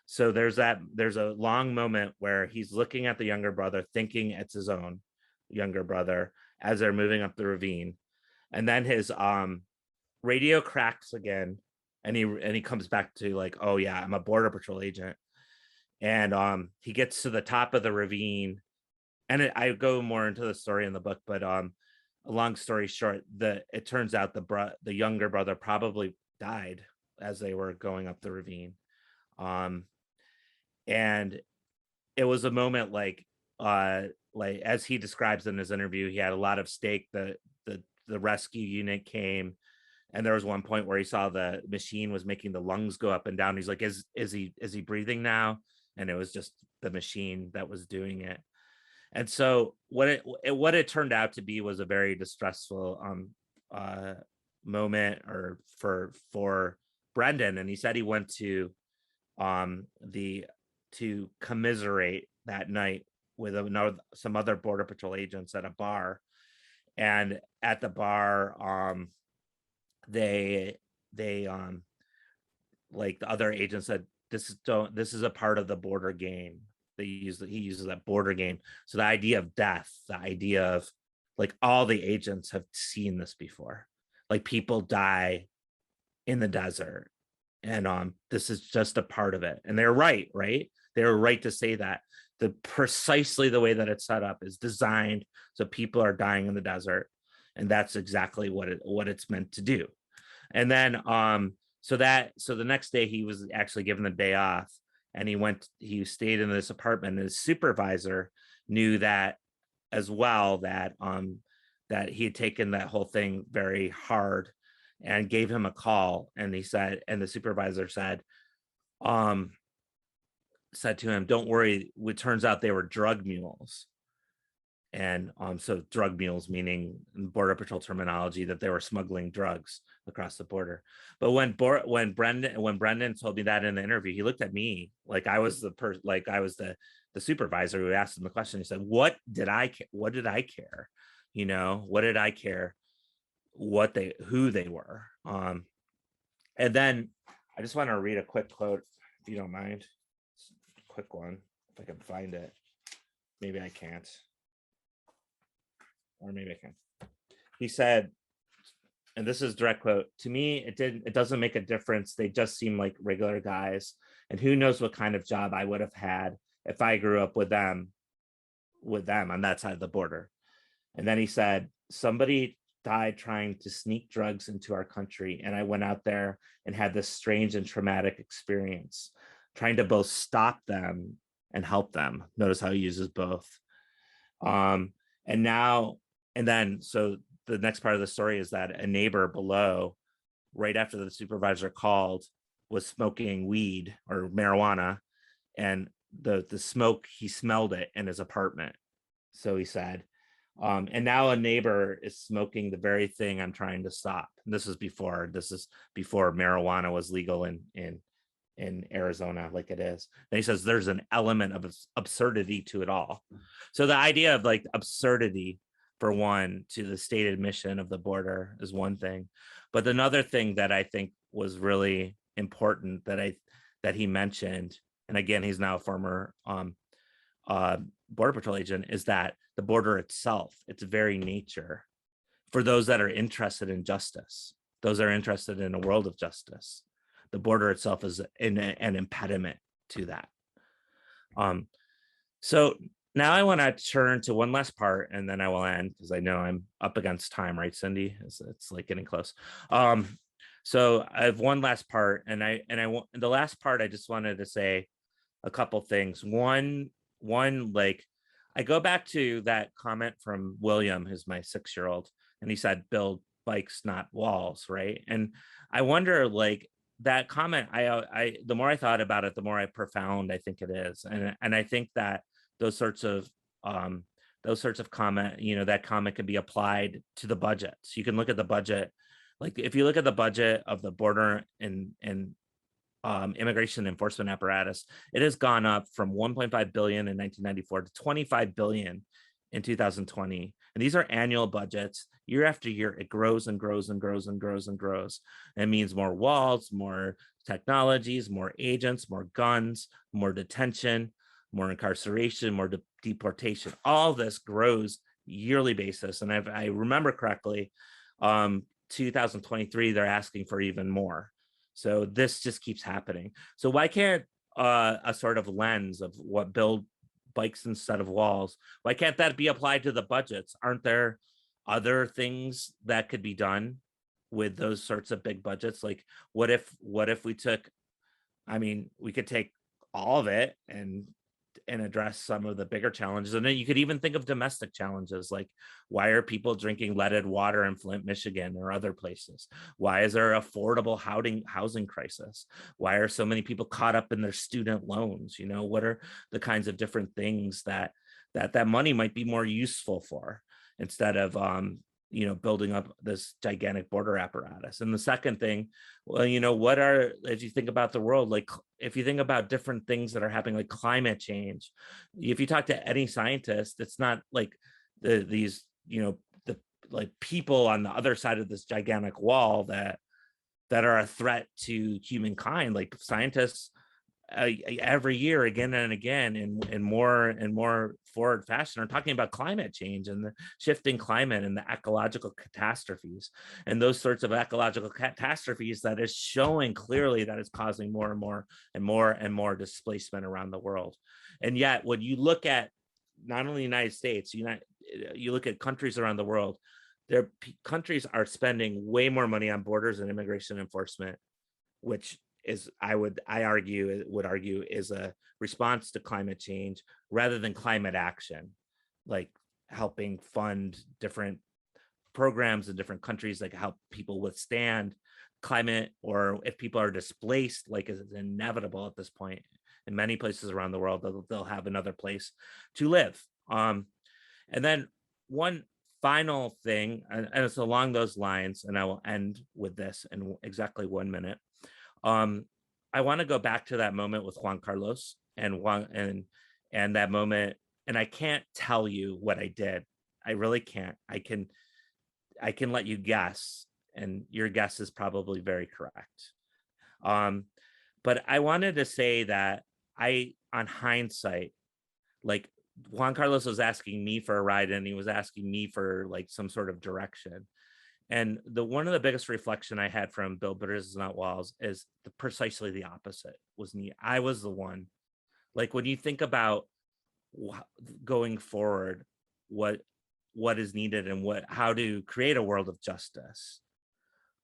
So there's a long moment where he's looking at the younger brother, thinking it's his own younger brother as they're moving up the ravine. And then his radio cracks again, and he comes back to like, oh yeah, I'm a Border Patrol agent. And he gets to the top of the ravine, and I go more into the story in the book, but a long story short, it turns out the younger brother probably died as they were going up the ravine. And it was a moment like as he describes in his interview, he had a lot of stake. The rescue unit came, and there was one point where he saw the machine was making the lungs go up and down. He's like, is he breathing now? And it was just the machine that was doing it. And so what it turned out to be was a very distressful moment or for Brendan. And he said he went to commiserate that night with some other Border Patrol agents at a bar. And at the bar, they like the other agents said, this is a part of the border game. He uses that border game. So the idea of death, the idea of like all the agents have seen this before. Like people die in the desert, and this is just a part of it. And they're right? They were right to say that. Precisely the way that it's set up is designed so people are dying in the desert, and that's exactly what it's meant to do. And then so the next day he was actually given the day off, and he stayed in this apartment, and his supervisor knew that as well, that he had taken that whole thing very hard, and gave him a call. And the supervisor said to him, don't worry, it turns out they were drug mules. And so drug mules meaning in Border Patrol terminology that they were smuggling drugs across the border. But when Brendan told me that in the interview, he looked at me like I was the the supervisor who asked him the question, he said, what did I care? What did I care? You know, what did I care? Who they were. And then I just want to read a quick quote, if you don't mind. Quick one, if I can find it. Maybe I can't. Or maybe I can. He said, and this is direct quote, to me, it doesn't make a difference. They just seem like regular guys. And who knows what kind of job I would have had if I grew up with them on that side of the border. And then he said, somebody died trying to sneak drugs into our country. And I went out there and had this strange and traumatic experience, trying to both stop them and help them. Notice how he uses both. So the next part of the story is that a neighbor below, right after the supervisor called, was smoking weed or marijuana, and the smoke, he smelled it in his apartment. So he said, and now a neighbor is smoking the very thing I'm trying to stop. And this is before marijuana was legal in Arizona like it is. And he says there's an element of absurdity to it all. So the idea of like absurdity, for one, to the stated mission of the border is one thing. But another thing that I think was really important that he mentioned, and again, he's now a former Border Patrol agent, is that the border itself, its very nature, for those that are interested in justice, those that are interested in a world of justice, the border itself is an impediment to that. So now I want to turn to one last part, and then I will end because I know I'm up against time, right, Cindy? It's like getting close. So I have one last part, and the last part I just wanted to say a couple things. One, like, I go back to that comment from William, who's my 6-year-old, and he said, build bikes, not walls, right? And I wonder, like, that comment, I the more I thought about it, the more profound I think it is. And I think that those sorts of comment, you know, that comment can be applied to the budget. So you can look at the budget, like if you look at the budget of the border and immigration enforcement apparatus, it has gone up from 1.5 billion in 1994 to 25 billion in 2020. And these are annual budgets. Year after year, it grows and grows and grows and grows and grows. It means more walls, more technologies, more agents, more guns, more detention, more incarceration, more deportation. All this grows yearly basis. And if I remember correctly, 2023, they're asking for even more. So this just keeps happening. So why can't a sort of lens of what build bikes instead of walls, why can't that be applied to the budgets? Aren't there other things that could be done with those sorts of big budgets? Like what if we took, I mean, we could take all of it and address some of the bigger challenges. And then you could even think of domestic challenges, like why are people drinking leaded water in Flint, Michigan or other places? Why is there affordable housing crisis? Why are so many people caught up in their student loans? You know, what are the kinds of different things that money might be more useful for, instead of you know, building up this gigantic border apparatus? And the second thing, well, you know, as you think about the world, like if you think about different things that are happening, like climate change, if you talk to any scientist, it's not like these, you know, the like people on the other side of this gigantic wall that are a threat to humankind. Like scientists every year, again and again, in more and more forward fashion, are talking about climate change and the shifting climate and the ecological catastrophes, and those sorts of ecological catastrophes that is showing clearly that it's causing more and more and more and more displacement around the world. And yet, when you look at not only the United States, you look at countries around the world, their countries are spending way more money on borders and immigration enforcement, which is, I would argue is a response to climate change rather than climate action, like helping fund different programs in different countries, like help people withstand climate, or if people are displaced, like is inevitable at this point in many places around the world, they'll have another place to live. And then one final thing, and it's along those lines, and I will end with this in exactly 1 minute. I want to go back to that moment with Juan Carlos and And that moment, and I can't tell you what I did. I really can't. I can let you guess, and your guess is probably very correct. But I wanted to say that on hindsight, like Juan Carlos was asking me for a ride, and he was asking me for like some sort of direction. And one of the biggest reflection I had from Build Bridges Not Walls is precisely the opposite was me. I was the one, like when you think about going forward, what is needed and how to create a world of justice.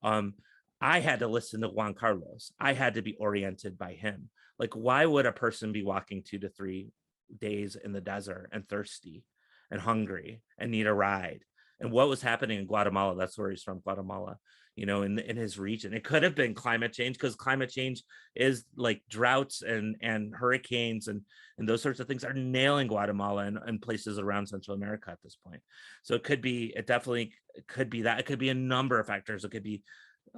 I had to listen to Juan Carlos. I had to be oriented by him. Like, why would a person be walking 2 to 3 days in the desert and thirsty and hungry and need a ride? And what was happening in Guatemala? That's where he's from, Guatemala, in his region. It could have been climate change, because climate change is like droughts and hurricanes and those sorts of things are nailing Guatemala and places around Central America at this point. So it definitely could be that. It could be a number of factors. It could be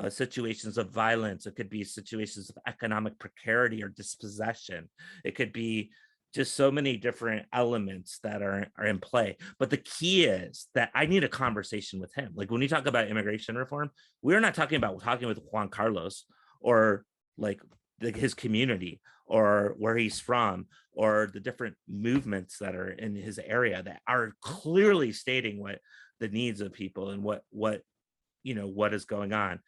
situations of violence. It could be situations of economic precarity or dispossession. It could be just so many different elements that are in play. But the key is that I need a conversation with him. Like when we talk about immigration reform, we're not talking with Juan Carlos or like his community or where he's from or the different movements that are in his area that are clearly stating what the needs of people and what is going on.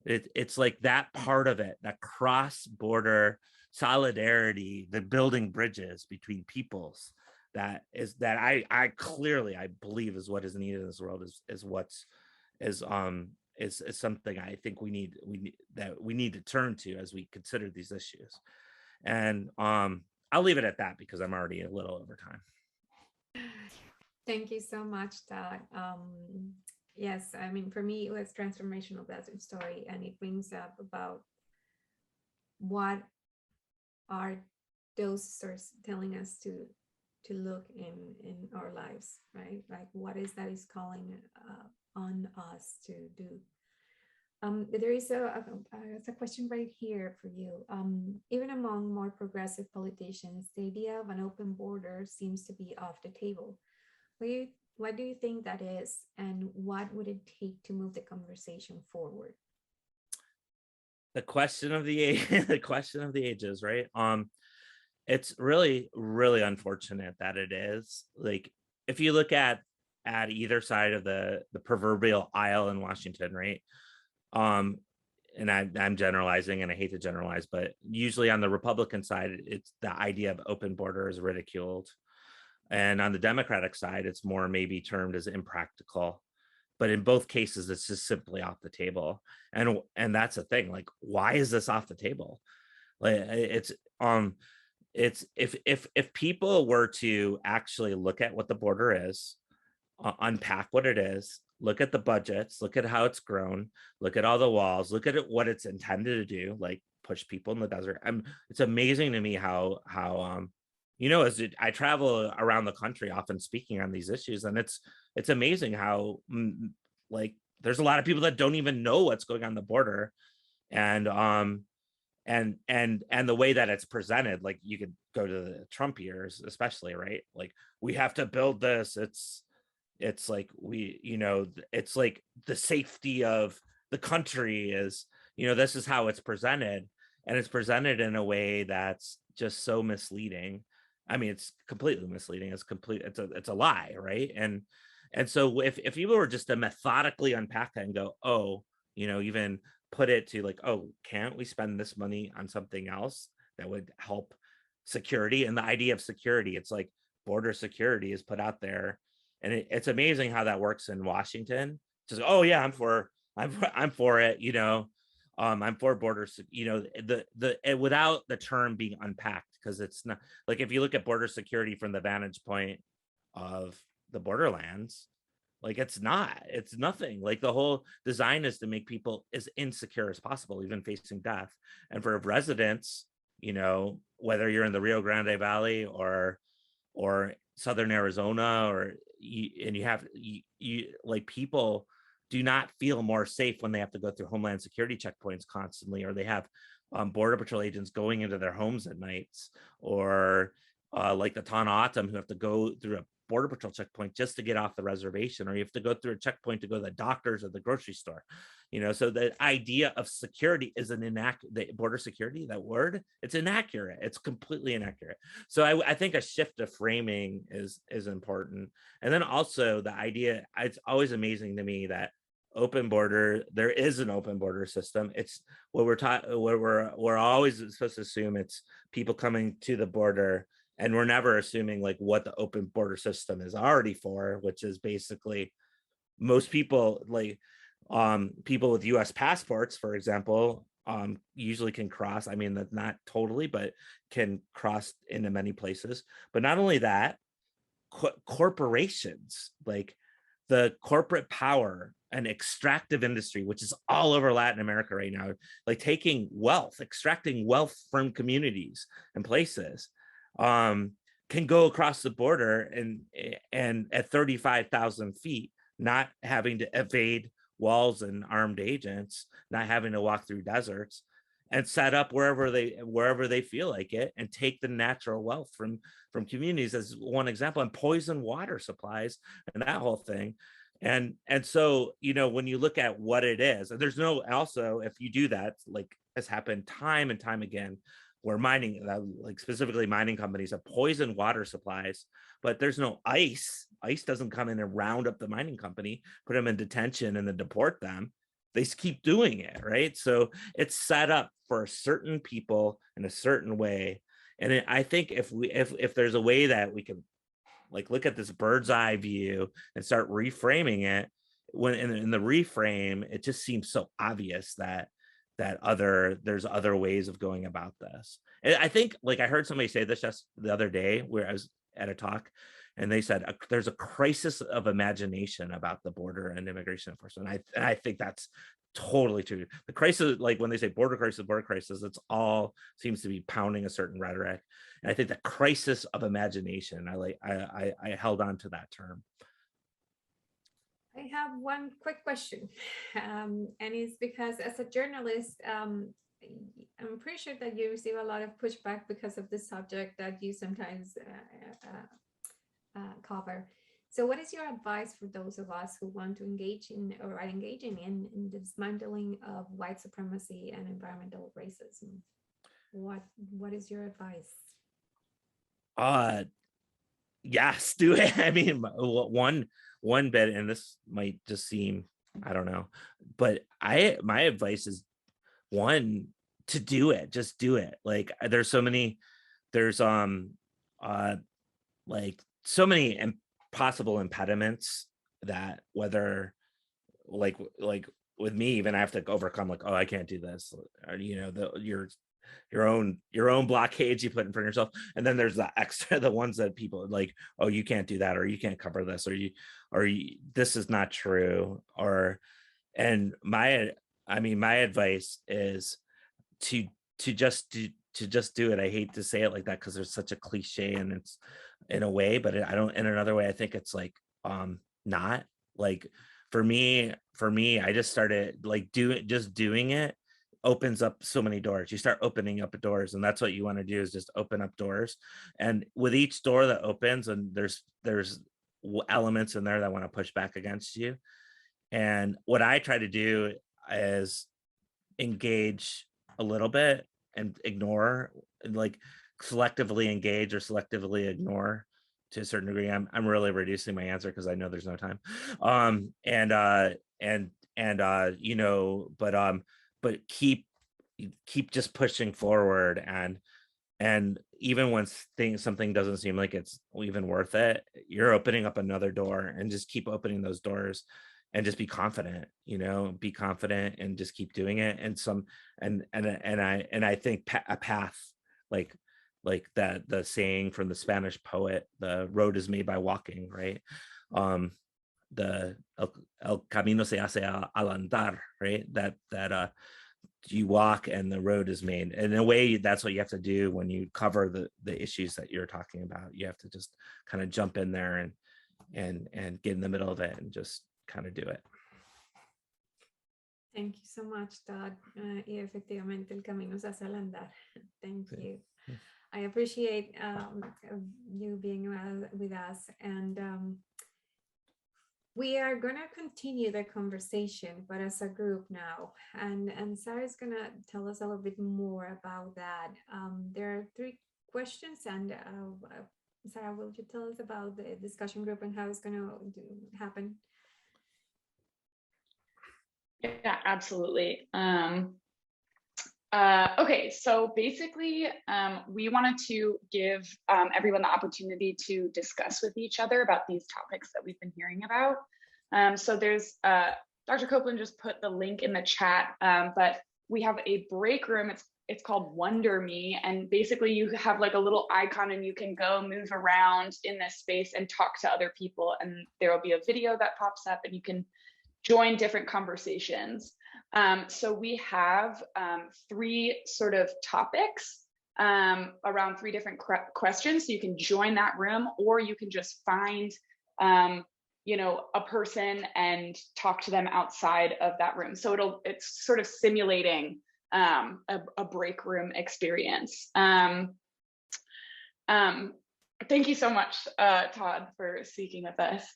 It's like that part of it, that cross-border solidarity, the building bridges between peoples, that I clearly I believe is what is needed in this world, is something I think we need to turn to as we consider these issues. And I'll leave it at that because I'm already a little over time. Thank you so much, Todd. Yes, I mean, for me, it was transformational desert story, and it brings up about what are those sources telling us to look in our lives, right? Like what is that is calling on us to do. There is a question right here for you. Even among more progressive politicians, the idea of an open border seems to be off the table. What do you think that is, and what would it take to move the conversation forward? The question of the ages, right? It's really, really unfortunate that it is. Like, if you look at either side of the proverbial aisle in Washington, right? And I'm generalizing, and I hate to generalize, but usually on the Republican side, it's the idea of open border is ridiculed. And on the Democratic side, it's more maybe termed as impractical. But in both cases, it's just simply off the table. And that's the thing. Like, why is this off the table? Like, it's if people were to actually look at what the border is, unpack what it is, look at the budgets, look at how it's grown, look at all the walls, look at what it's intended to do, like push people in the desert. It's amazing to me how as I travel around the country, often speaking on these issues, and it's amazing how like there's a lot of people that don't even know what's going on the border, and the way that it's presented. Like, you could go to the Trump years, especially, right? Like, we have to build this. It's like it's like the safety of the country is, this is how it's presented, and it's presented in a way that's just so misleading. I mean, it's completely misleading. It's a lie, right? And so if people were just to methodically unpack that and go, oh, even put it to like, oh, can't we spend this money on something else that would help security? And the idea of security, it's like border security is put out there, and it's amazing how that works in Washington. Just, oh yeah, I'm for it. I'm for borders, without the term being unpacked, because it's not like, if you look at border security from the vantage point of the borderlands, like it's nothing. Like, the whole design is to make people as insecure as possible, even facing death. And for residents, whether you're in the Rio Grande Valley or Southern Arizona, like, people do not feel more safe when they have to go through Homeland Security checkpoints constantly, or they have Border Patrol agents going into their homes at nights, or like the Tana Atam, who have to go through a border patrol checkpoint just to get off the reservation, or you have to go through a checkpoint to go to the doctors or the grocery store. So the idea of security is an inaccurate, border security, that word, it's inaccurate. It's completely inaccurate. So I think a shift of framing is important. And then also the idea, it's always amazing to me that open border, there is an open border system. It's what we're taught, what we're always supposed to assume it's people coming to the border, and we're never assuming like what the open border system is already for, which is basically most people, like people with US passports, for example, usually can cross. I mean, that's not totally, but can cross into many places. But not only that, corporations, like the corporate power and extractive industry, which is all over Latin America right now, like taking wealth, extracting wealth from communities and places, can go across the border and at 35,000 feet, not having to evade walls and armed agents, not having to walk through deserts, and set up wherever they feel like it, and take the natural wealth from communities, as one example, and poison water supplies and that whole thing. And so, when you look at what it is, and there's no, also, if you do that, like has happened time and time again, where mining, like specifically mining companies, have poisoned water supplies, but there's no ICE. ICE doesn't come in and round up the mining company, put them in detention, and then deport them. They just keep doing it, right? So it's set up for certain people in a certain way. And I think if there's a way that we can like look at this bird's eye view and start reframing it, when in the reframe, it just seems so obvious that there's other ways of going about this. And I think, like, I heard somebody say this just the other day where I was at a talk, and they said there's a crisis of imagination about the border and immigration enforcement. And I think that's totally true. The crisis, like when they say border crisis, it's all seems to be pounding a certain rhetoric. And I think the crisis of imagination, I held on to that term. I have one quick question, and it's because as a journalist, I'm pretty sure that you receive a lot of pushback because of the subject that you sometimes cover. So what is your advice for those of us who want to engage in or are engaging in the dismantling of white supremacy and environmental racism? What is your advice? Yes, do it. I mean, one bit, and this might just seem, I don't know, but my advice is, one, to do it. Just do it. Like there's like so many possible impediments that, whether like with me, even I have to overcome, like, oh, I can't do this, or your own blockades you put in front of yourself. And then there's the extra, the ones that people like, oh, you can't do that, or you can't cover this, or this is not true. My advice is to just do it. I hate to say it like that because there's such a cliche, and it's in a way, but in another way, I think it's like not like, for me, I just started like doing it opens up so many doors. You start opening up doors, and that's what you want to do, is just open up doors. And with each door that opens, and there's elements in there that want to push back against you. And what I try to do is engage a little bit and ignore, and like selectively engage or selectively ignore to a certain degree. I'm really reducing my answer because I know there's no time. But keep just pushing forward, and even when something doesn't seem like it's even worth it, you're opening up another door, and just keep opening those doors, and just be confident, and just keep doing it. And I think a path, like that, the saying from the Spanish poet, the road is made by walking, right? The el camino se hace al andar, right? That you walk and the road is made. And in a way, that's what you have to do when you cover the issues that you're talking about. You have to just kind of jump in there and get in the middle of it and just kind of do it. Thank you so much, Todd. Y efectivamente el camino se hace al andar. Thank you. I appreciate you being with us, and we are going to continue the conversation, but as a group now. And Sarah's going to tell us a little bit more about that. There are 3 questions, and Sarah, will you tell us about the discussion group and how it's going to happen? Yeah, absolutely. Okay, so basically, we wanted to give everyone the opportunity to discuss with each other about these topics that we've been hearing about. So there's, Dr. Copeland just put the link in the chat, but we have a break room. It's called Wonder Me, and basically you have like a little icon and you can go move around in this space and talk to other people, and there will be a video that pops up and you can join different conversations. So we have 3 sort of topics around 3 different questions. So you can join that room, or you can just find, you know, a person and talk to them outside of that room. So it's sort of simulating a break room experience. Thank you so much, Todd, for speaking with us.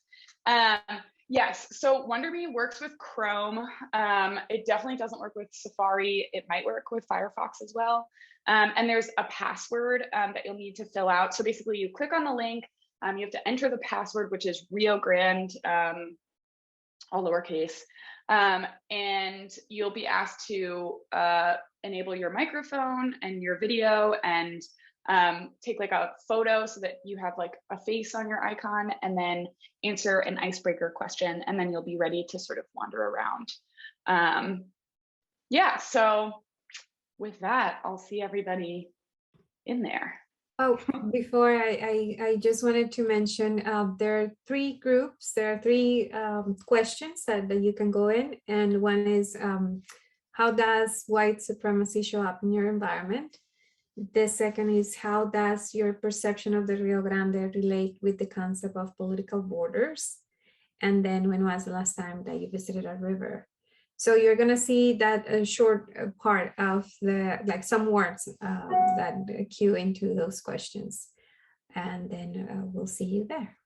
Yes, so Wonder Me works with Chrome. It definitely doesn't work with Safari. It might work with Firefox as well. And there's a password that you'll need to fill out. So basically you click on the link, you have to enter the password, which is Rio Grande, all lowercase. And you'll be asked to enable your microphone and your video, and take like a photo so that you have like a face on your icon, and then answer an icebreaker question, and then you'll be ready to sort of wander around. Yeah, so with that, I'll see everybody in there. Oh, before I just wanted to mention, there are 3 groups, there are 3 questions that you can go in, and one is, how does white supremacy show up in your environment? The second is, how does your perception of the Rio Grande relate with the concept of political borders? And then, when was the last time that you visited a river? So you're going to see that a short part of the, like some words that cue into those questions. And then we'll see you there.